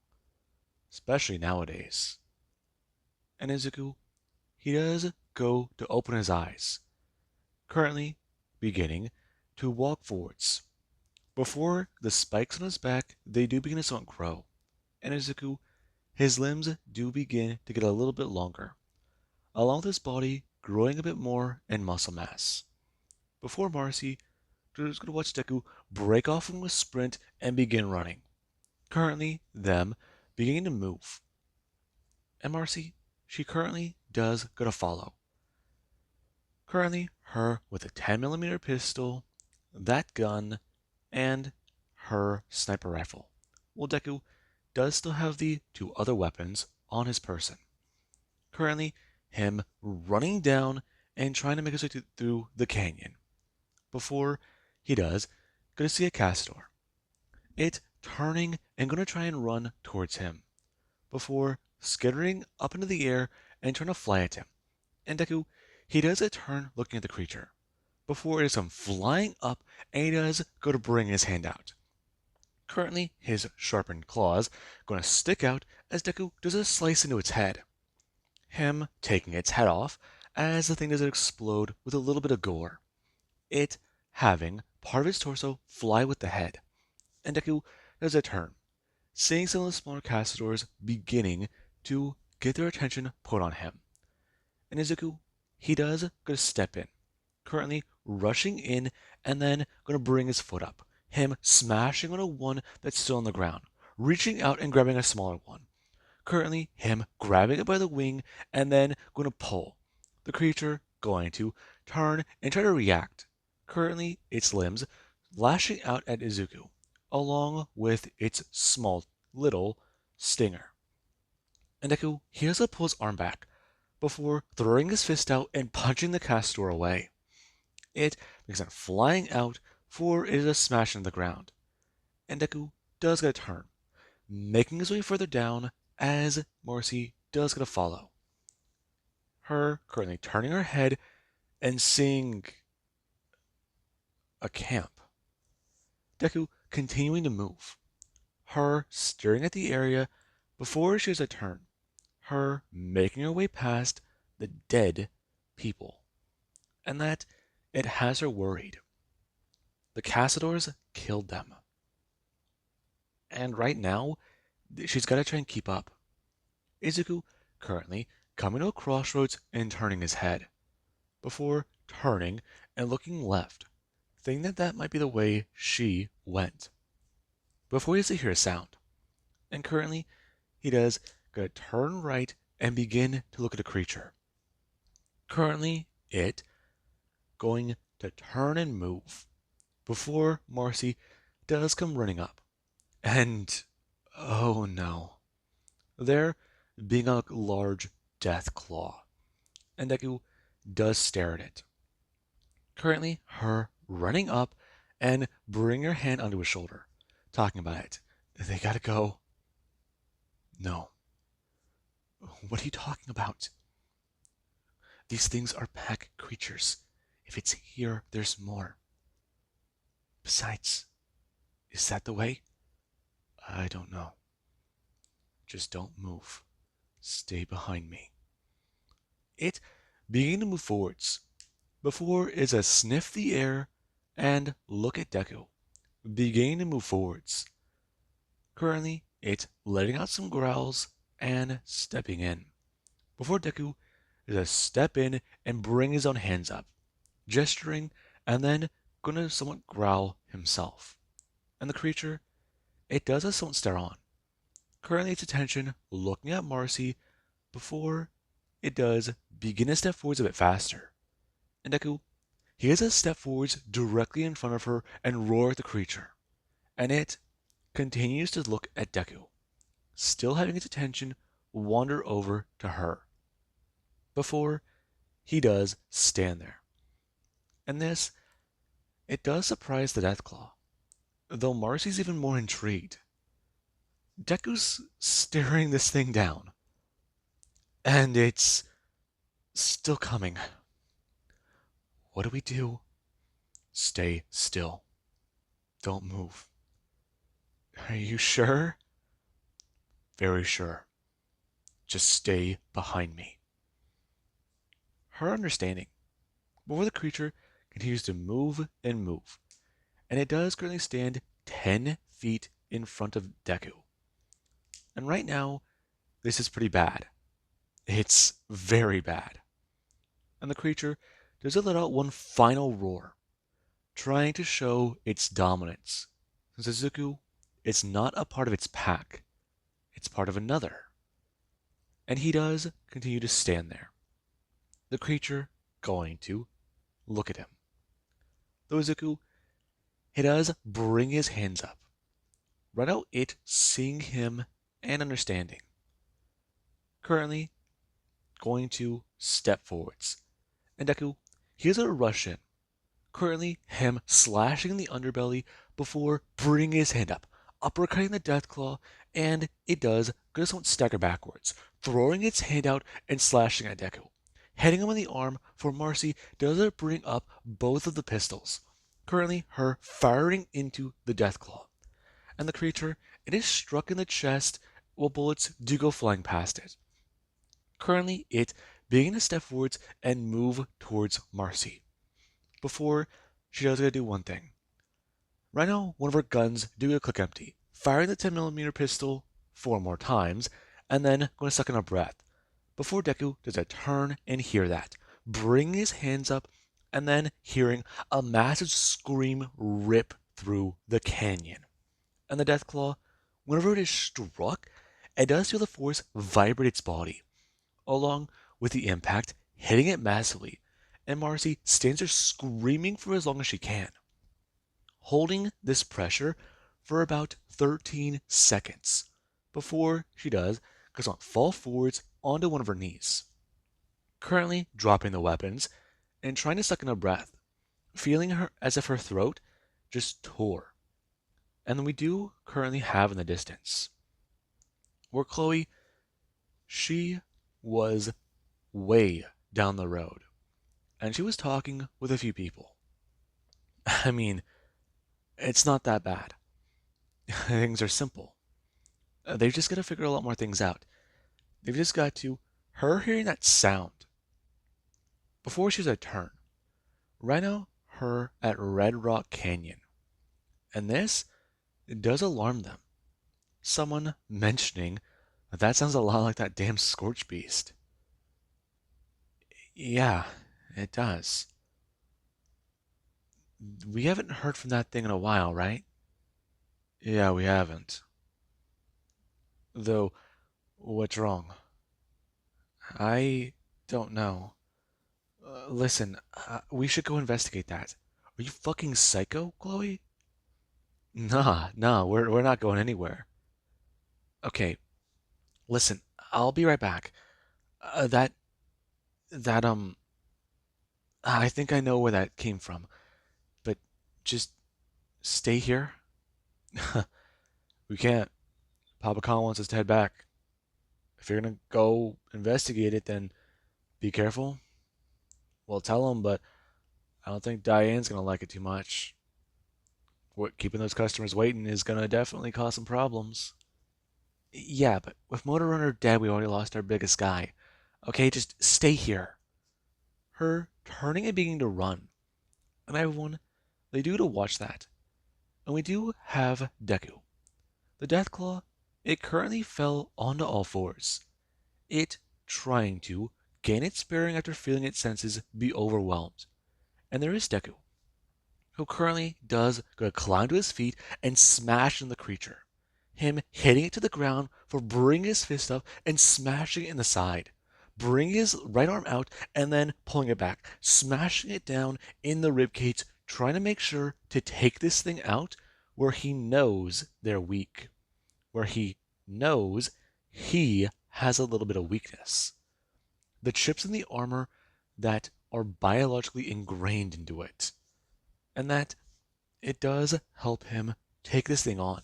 especially nowadays. And Izuku, he does go to open his eyes, currently beginning to walk forwards. Before the spikes on his back, they do begin to somewhat grow, and Izuku, his limbs do begin to get a little bit longer, along with his body growing a bit more in muscle mass. Before Marcy, we're just going to watch Deku break off from a sprint and begin running. Currently, them beginning to move. And Marcy, she currently does go to follow. Currently, her with a 10mm pistol, that gun, and her sniper rifle. Well, Deku does still have the two other weapons on his person. Currently, him running down and trying to make his way through the canyon. Before he does, gonna see a Castor. It turning and gonna try and run towards him. Before skittering up into the air and trying to fly at him. And Deku, he does a turn looking at the creature. Before it is him flying up and he does go to bring his hand out. Currently, his sharpened claws going to stick out as Deku does a slice into its head. Him taking its head off as the thing does explode with a little bit of gore. It having part of its torso fly with the head. And Deku does a turn, seeing some of the smaller Castors beginning to get their attention put on him. And Izuku, he does go to step in, currently rushing in and then going to bring his foot up, him smashing on a one that's still on the ground, reaching out and grabbing a smaller one. Currently, him grabbing it by the wing and then going to pull. The creature going to turn and try to react. Currently, its limbs lashing out at Izuku, along with its small little stinger. And Deku, he does pull his arm back before throwing his fist out and punching the Castor away. It begins flying out, for it is a smash on the ground. And Deku does get a turn, making his way further down as Marcy does get a follow. Her currently turning her head and seeing a camp. Deku continuing to move. Her staring at the area before she has a turn. Her making her way past the dead people. And that it has her worried. The Cassadors killed them. And right now, she's got to try and keep up. Izuku currently coming to a crossroads and turning his head, before turning and looking left, thinking that that might be the way she went. Before he has to hear a sound. And currently, he does go to turn right and begin to look at a creature. Currently, it going to turn and move, before Marcy does come running up. And, oh no, there being a large death claw. And Deku does stare at it. Currently, her running up and bring her hand onto his shoulder, talking about it. They gotta go. No. What are you talking about? These things are pack creatures. If it's here, there's more. Besides, is that the way? I don't know. Just don't move. Stay behind me. It began to move forwards. Before is a sniff the air and look at Deku, beginning to move forwards. Currently, it's letting out some growls and stepping in. Before Deku is a step in and bring his own hands up, gesturing and then gonna somewhat growl himself. And the creature, it does a somewhat stare on. Currently its attention looking at Marcy before it does begin to step forwards a bit faster. And Deku, he has a step forwards directly in front of her and roar at the creature. And it continues to look at Deku, still having its attention wander over to her. Before he does stand there. And this, it does surprise the Deathclaw, though Marcy's even more intrigued. Deku's staring this thing down, and it's Still coming. What do we do? Stay still. Don't move. Are you sure? Very sure. Just stay behind me. Her understanding. Before the creature continues to move and move, and it does currently stand 10 feet in front of Deku. And right now, this is pretty bad. It's very bad. And the creature does let out one final roar, trying to show its dominance. Suzuku, it's not a part of its pack, it's part of another. And he does continue to stand there. The creature going to look at him. Though Izuku, he does bring his hands up. Right out it seeing him and understanding. Currently going to step forwards. And Deku, he has a rush in. Currently him slashing the underbelly before bringing his hand up, uppercutting the Deathclaw, and it does just won't stagger backwards, throwing its hand out and slashing at Deku. Hitting him in the arm for Marcy does it bring up both of the pistols. Currently her firing into the Deathclaw. And the creature, it is struck in the chest while bullets do go flying past it. Currently it beginning to step forwards and move towards Marcy. Before she does gotta do one thing. Right now, one of her guns do a click empty, firing the 10mm pistol 4 more times, and then going to suck in a breath. Before Deku does a turn and hear that, bring his hands up, and then hearing a massive scream rip through the canyon. And the Deathclaw, whenever it is struck, it does feel the force vibrate its body, along with the impact hitting it massively, and Marcy stands there screaming for as long as she can, holding this pressure for about 13 seconds before she does goes on fall forwards onto one of her knees, currently dropping the weapons and trying to suck in a breath, feeling her as if her throat just tore. And then we do currently have in the distance where Chloe, she was way down the road and she was talking with a few people. I mean, it's not that bad. Things are simple. They've just got to figure a lot more things out. They've just got to, her hearing that sound before she's a turn. Right now, her at Red Rock Canyon. And this does alarm them. Someone mentioning that sounds a lot like that damn Scorch Beast. Yeah, it does. We haven't heard from that thing in a while, right? Yeah, we haven't. Though, what's wrong? I don't know. Listen, we should go investigate that. Are you fucking psycho, Chloe? Nah, we're not going anywhere. Okay, listen, I'll be right back. That that I think I know where that came from, but just stay here. We can't. Papa Khan wants us to head back. If you're gonna go investigate it, then be careful. Well, tell him, but I don't think Diane's gonna like it too much. Keeping those customers waiting is gonna definitely cause some problems. Yeah, but with Motor Runner dead, we already lost our biggest guy. Okay, just stay here. Her turning and beginning to run. And everyone, they do to watch that. And we do have Deku. The Deathclaw, it currently fell onto all fours. It trying to gain its bearing after feeling its senses be overwhelmed. And there is Deku, who currently does go climb to his feet and smash in the creature. Him hitting it to the ground for bringing his fist up and smashing it in the side. Bringing his right arm out and then pulling it back, smashing it down in the ribcage, trying to make sure to take this thing out where he knows they're weak, where he knows he has a little bit of weakness. The chips in the armor that are biologically ingrained into it, and that it does help him take this thing on.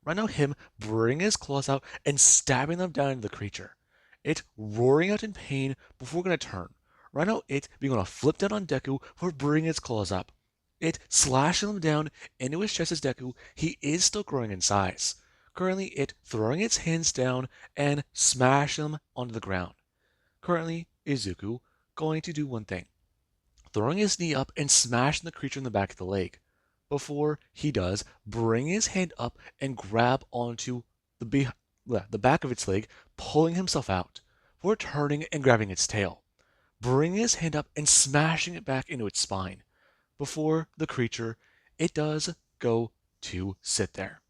Right now, him bringing his claws out and stabbing them down into the creature. It roaring out in pain before gonna turn. Right now, it being gonna flip down on Deku for bringing its claws up. It slashing him down into his chest as Deku. He is still growing in size. Currently, it throwing its hands down and smashing him onto the ground. Currently, Izuku going to do one thing, throwing his knee up and smashing the creature in the back of the leg. Before he does, bring his hand up and grab onto the back of its leg, pulling himself out, before turning and grabbing its tail, bringing his hand up and smashing it back into its spine. Before the creature, it does go to sit there.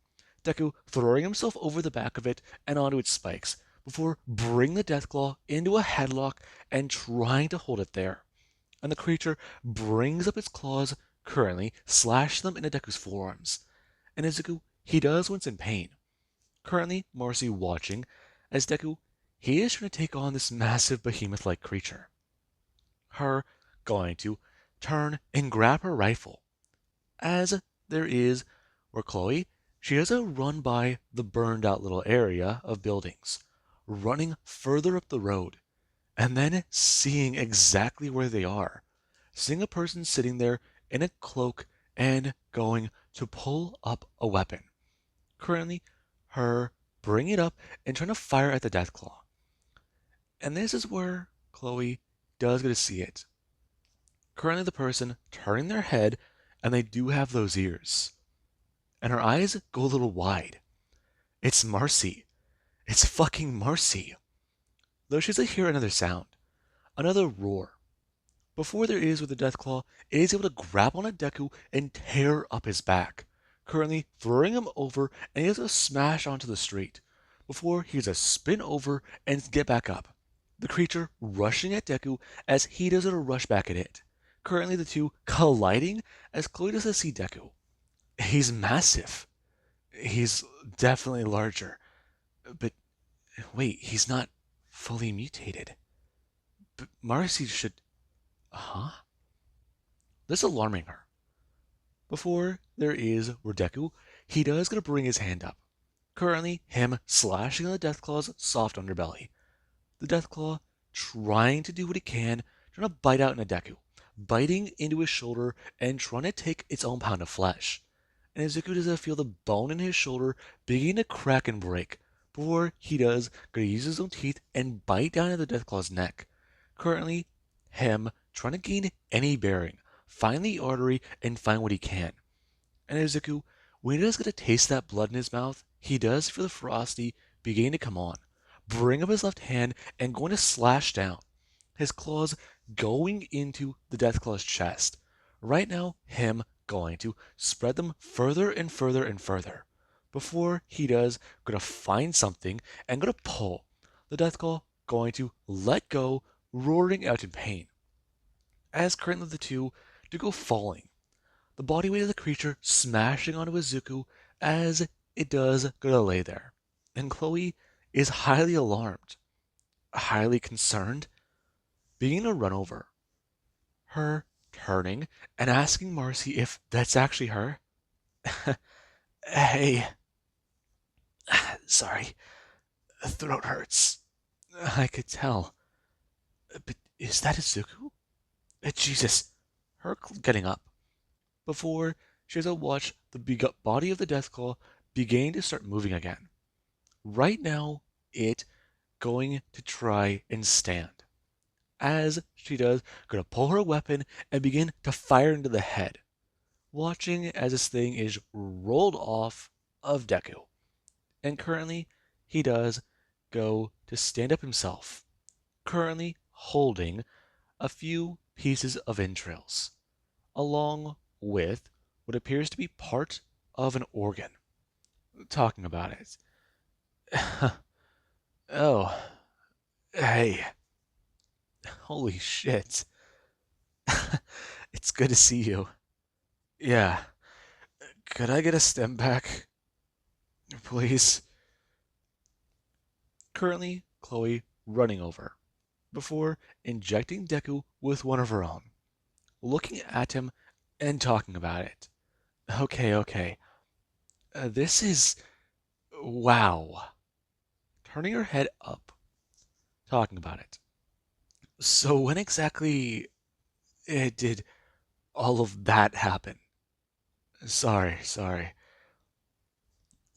Deku throwing himself over the back of it and onto its spikes, before bringing the Deathclaw into a headlock and trying to hold it there. And the creature brings up its claws, currently slash them into Deku's forearms. And Izuku, he does wince in pain. Currently, Marcy watching as Deku, he is trying to take on this massive behemoth-like creature. Her going to turn and grab her rifle, as there is where Chloe, she does a run by the burned out little area of buildings, running further up the road, and then seeing exactly where they are, seeing a person sitting there in a cloak and going to pull up a weapon. Currently, her bringing it up and trying to fire at the Deathclaw. And this is where Chloe does get to see it. Currently, the person turning their head, and they do have those ears. And her eyes go a little wide. It's Marcy. It's fucking Marcy. Though she's to hear another sound, another roar. Before there is with the Deathclaw, it is able to grab on a Deku and tear up his back, currently throwing him over, and he has to smash onto the street, before he has to spin over and get back up. The creature rushing at Deku as he does a rush back at it. Currently the two colliding as Chloe does see Deku. He's massive. He's definitely larger. But wait, he's not fully mutated. But Marcy should... Huh? This is alarming her. Before there is where Deku, he does gonna bring his hand up. Currently, him slashing on the Deathclaw's soft underbelly. The Deathclaw trying to do what he can, trying to bite out into Deku, biting into his shoulder and trying to take its own pound of flesh. And Izuku does feel the bone in his shoulder beginning to crack and break, before he does gonna use his own teeth and bite down into the Deathclaw's neck. Currently, him trying to gain any bearing, find the artery, and find what he can. And Izuku, when he does get to taste that blood in his mouth, he does feel the ferocity beginning to come on, bring up his left hand and going to slash down, his claws going into the Deathclaw's chest. Right now, him going to spread them further and further and further. Before he does, gonna find something and gonna pull. The Deathclaw going to let go, roaring out in pain. As currently the two do go falling, the body weight of the creature smashing onto Izuku as it does go to lay there. And Chloe is highly alarmed, highly concerned, beginning to run over. Her turning and asking Marcy if that's actually her. Hey, sorry, throat hurts. I could tell. But is that Izuku? Jesus, her getting up. Before she has to watch the body of the Deathclaw beginning to start moving again. Right now, it going to try and stand. As she does, gonna pull her weapon and begin to fire into the head. Watching as this thing is rolled off of Deku. And currently, he does go to stand up himself. Currently holding a few pieces of entrails, along with what appears to be part of an organ. Talking about it. Oh, hey. Holy shit. It's good to see you. Yeah. Could I get a stem back? Please? Currently, Chloe running over, before injecting Deku with one of her own, looking at him and talking about it. Okay. This is... Wow. Turning her head up talking about it. So when exactly did all of that happen? Sorry.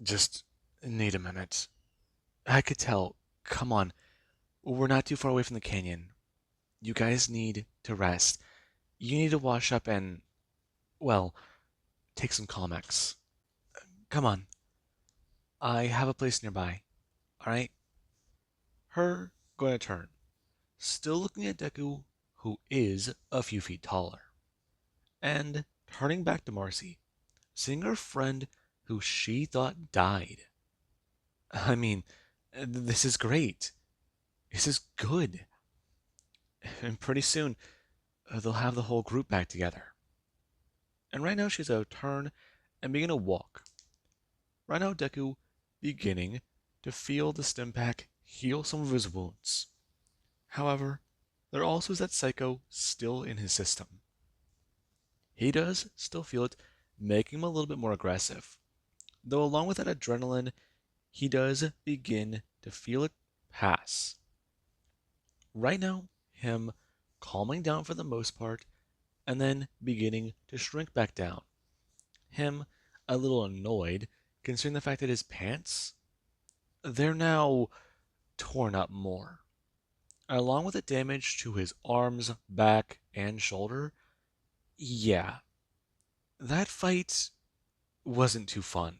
Just need a minute. I could tell. Come on. We're not too far away from the canyon. You guys need to rest. You need to wash up and, well, take some Calmex. Come on. I have a place nearby. Alright? Her going to turn. Still looking at Deku, who is a few feet taller. And turning back to Marcy, seeing her friend who she thought died. I mean, this is great. This is good. And pretty soon, they'll have the whole group back together. And right now, she's a turn and begin to walk. Right now, Deku beginning to feel the stim pack heal some of his wounds. However, there also is that psycho still in his system. He does still feel it, making him a little bit more aggressive. Though along with that adrenaline, he does begin to feel it pass. Right now, him calming down for the most part, and then beginning to shrink back down. Him a little annoyed, considering the fact that his pants, they're now torn up more. Along with the damage to his arms, back, and shoulder, yeah, that fight wasn't too fun.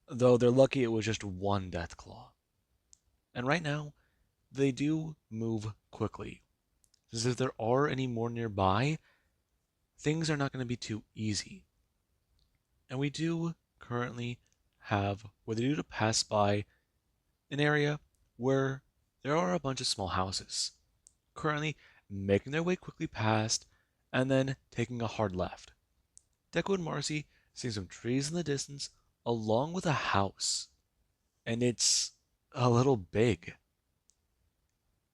Though they're lucky it was just one death claw. And right now, they do move quickly. Because if there are any more nearby, things are not going to be too easy. And we do currently have what they do to pass by an area where there are a bunch of small houses, currently making their way quickly past and then taking a hard left. Deku and Marcy see some trees in the distance along with a house, and it's a little big.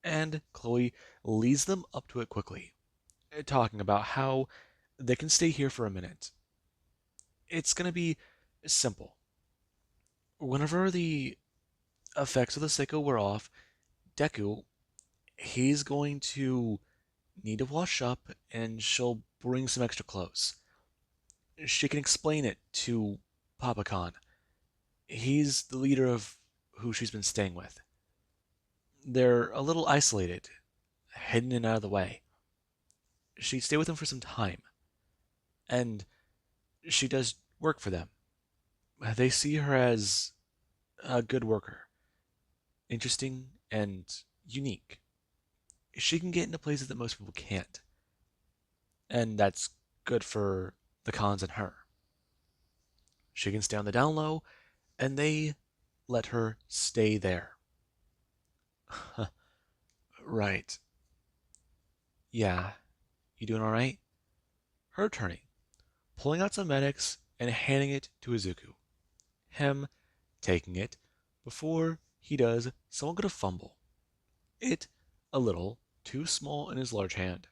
And Chloe leads them up to it quickly, talking about how they can stay here for a minute. It's going to be simple. Whenever the effects of the Seiko wear off, Deku, he's going to need to wash up and she'll bring some extra clothes. She can explain it to Papa Khan. He's the leader of who she's been staying with. They're a little isolated, hidden and out of the way. She'd stay with him for some time, and she does work for them. They see her as a good worker, interesting and unique. She can get into places that most people can't, and that's good for the Khans and her. She can stay on the down low, and they let her stay there. Right. Yeah. You doing alright? Her turning, pulling out some medics and handing it to Izuku. Him taking it before he does someone gonna fumble. It a little too small in his large hand.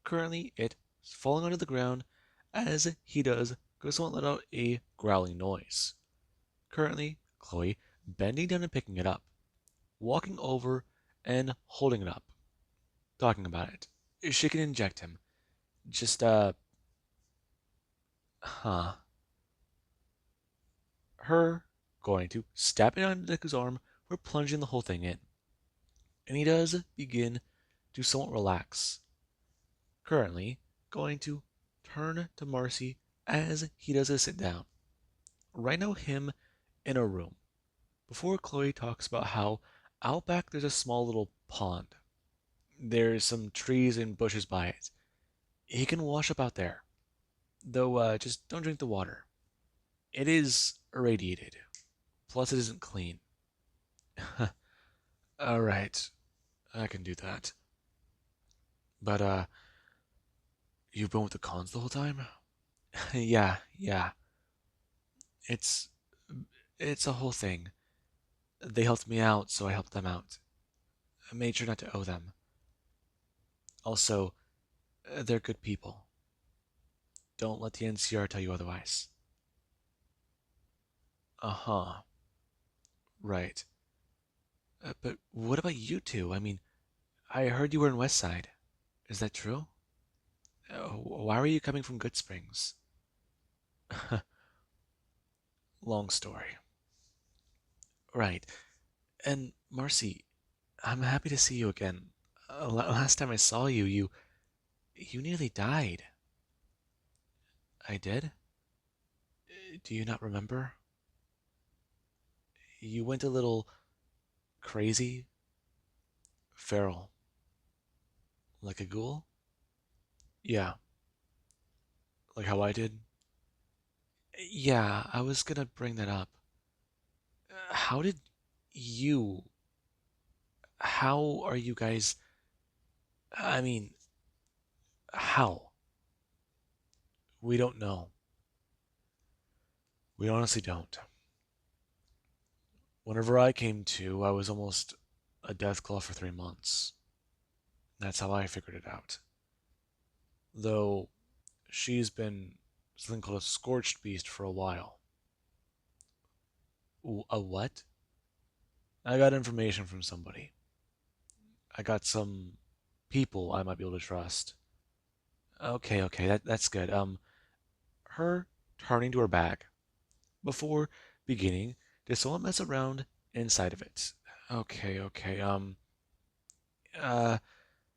Currently it is falling onto the ground as he does go someone let out a growling noise. Currently, Chloe bending down and picking it up, walking over and holding it up, talking about it. She can inject him. Just, huh. Her going to stab it on Deku's arm, we're plunging the whole thing in. And he does begin to somewhat relax. Currently, going to turn to Marcy as he does a sit down. Right now, him in a room. Before Chloe talks about how out back there's a small little pond. There's some trees and bushes by it. He can wash up out there. Though, just don't drink the water. It is irradiated. Plus, it isn't clean. Alright, I can do that. But, you've been with the cons the whole time? yeah. It's, it's a whole thing. They helped me out, so I helped them out. I made sure not to owe them. Also, they're good people. Don't let the NCR tell you otherwise. Uh-huh. Right. But what about you two? I mean, I heard you were in West Side. Is that true? Why were you coming from Goodsprings? Long story. Right. And Marcy, I'm happy to see you again. Last time I saw you, you nearly died. I did? Do you not remember? You went a little crazy, feral, like a ghoul? Yeah, like how I did. Yeah, I was gonna bring that up. How did you, how are you guys, I mean, how? We don't know. We honestly don't. Whenever I came to, I was almost a death claw for 3 months. That's how I figured it out. Though she's been something called a scorched beast for a while. A what? I got information from somebody. I got some people I might be able to trust. Okay, okay, that's good. Her turning to her bag before beginning to somewhat mess around inside of it. Okay, okay. Uh,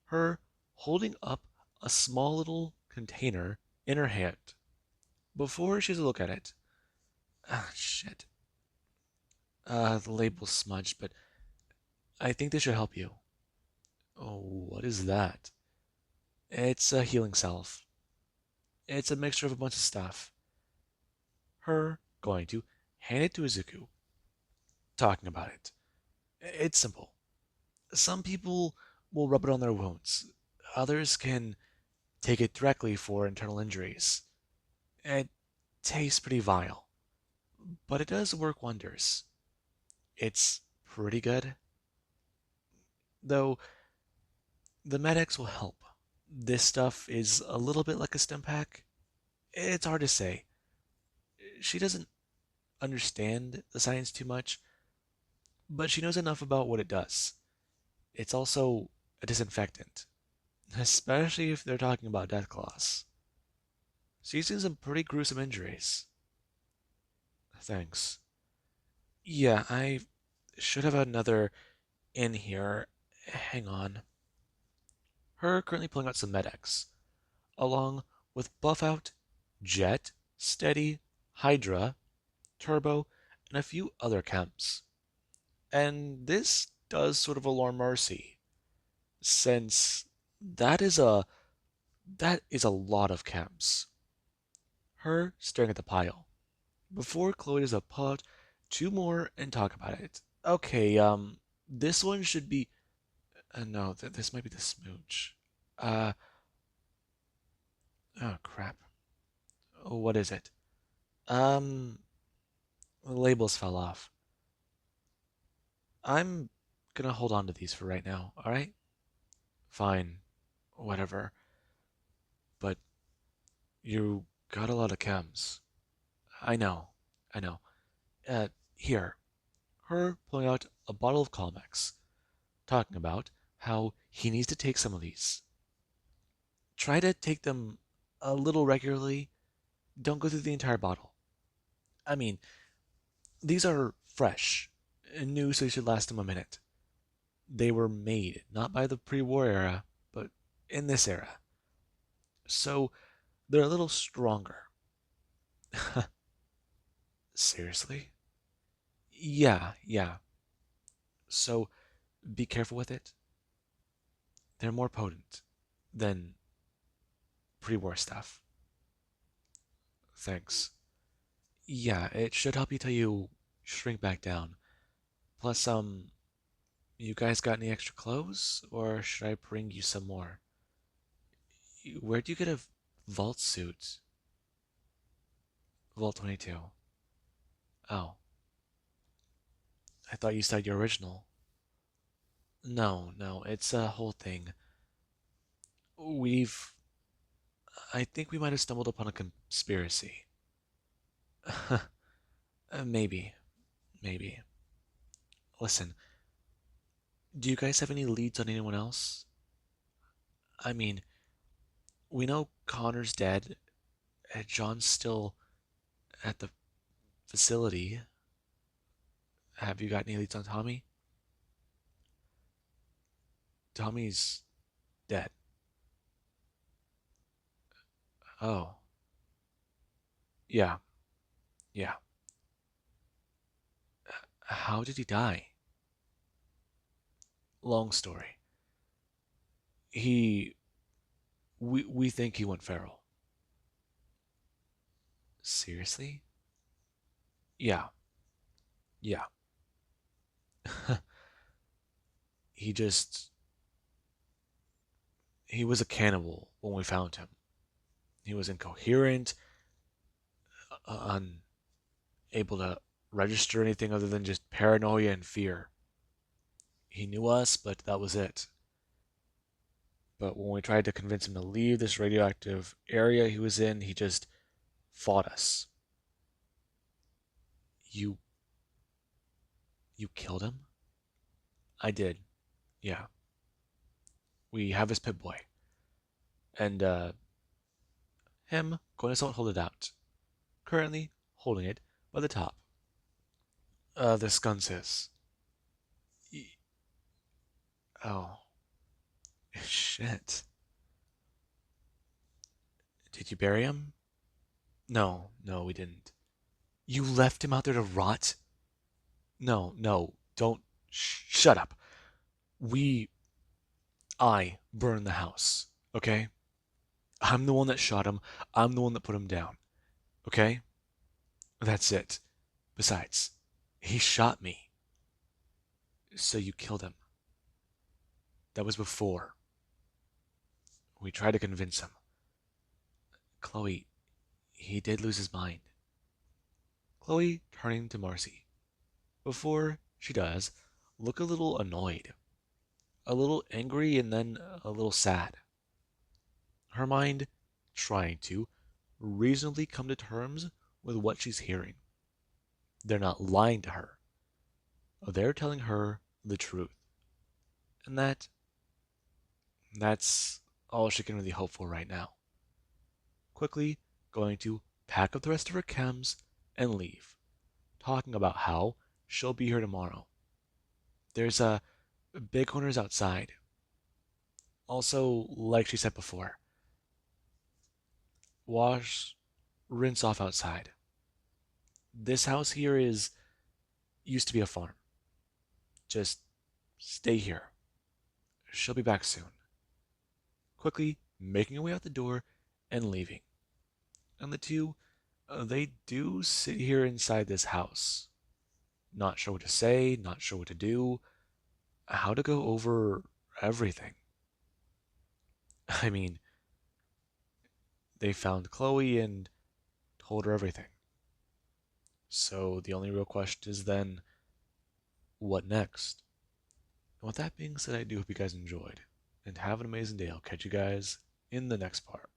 her holding up a small little container in her hand before she has a look at it. Ah, shit. The label's smudged, but I think this should help you. Oh, what is that? It's a healing salve. It's a mixture of a bunch of stuff. Her going to hand it to Izuku, talking about it. It's simple. Some people will rub it on their wounds. Others can take it directly for internal injuries. It tastes pretty vile, but it does work wonders. It's pretty good, though the medics will help. This stuff is a little bit like a stim pack. It's hard to say. She doesn't understand the science too much, but she knows enough about what it does. It's also a disinfectant, especially if they're talking about death claws. She's seen some pretty gruesome injuries. Thanks. Yeah, I should have another in here. Hang on. Her currently pulling out some medics, along with Buffout, Jet, Steady, Hydra, Turbo, and a few other chems. And this does sort of alarm Marcy, since that is a that is a lot of chems. Her staring at the pile. Before Chloe does a pull out two more and talk about it. Okay, this one should be. No, this might be the smooch. Uh, oh crap. What is it? Um, the labels fell off. I'm gonna hold on to these for right now, alright? Fine, whatever. But you got a lot of chems. I know, I know. Here. Her pulling out a bottle of Calmex, talking about how he needs to take some of these. Try to take them a little regularly. Don't go through the entire bottle. I mean, these are fresh and new, so you should last them a minute. They were made not by the pre war era, but in this era. So they're a little stronger. Seriously? Yeah, yeah. So be careful with it. They're more potent than pre war stuff. Thanks. Yeah, it should help you till you shrink back down. Plus, you guys got any extra clothes? Or should I bring you some more? Where'd you get a vault suit? Vault 22. Oh, I thought you said your original. No, no, it's a whole thing. We've. I think we might have stumbled upon a conspiracy. Maybe, maybe. Listen, Do you guys have any leads on anyone else? I mean, we know Connor's dead, and John's still at the facility. Have you got any leads on Tommy? Tommy's dead. Oh, yeah, yeah. How did he die? Long story. He, we think he went feral. Seriously? Yeah, yeah. he just, he was a cannibal when we found him. He was incoherent, unable to register anything other than just paranoia and fear. He knew us, but that was it. But when we tried to convince him to leave this radioactive area he was in, he just fought us. You you killed him? I did. Yeah. We have his Pip Boy. And him going to hold it out. Currently holding it by the top. The sconce is. Oh, shit. Did you bury him? No, no, we didn't. You left him out there to rot? No, no, don't. Shut up. We. I burned the house, okay? I'm the one that shot him. I'm the one that put him down, okay? That's it. Besides, he shot me. So you killed him. That was before. We tried to convince him. Chloe, he did lose his mind. Chloe turning to Marcy. Before she does, look a little annoyed, a little angry, and then a little sad. Her mind trying to reasonably come to terms with what she's hearing. They're not lying to her. They're telling her the truth. And that's all she can really hope for right now. Quickly going to pack up the rest of her chems and leave, talking about how she'll be here tomorrow. There's a big owners outside. Also, like she said before, wash, rinse off outside. This house here is used to be a farm. Just stay here. She'll be back soon. Quickly making her way out the door and leaving. And the two, they do sit here inside this house. Not sure what to say, not sure what to do, how to go over everything. I mean, they found Chloe and told her everything. So the only real question is then, what next? And with that being said, I do hope you guys enjoyed. And have an amazing day. I'll catch you guys in the next part.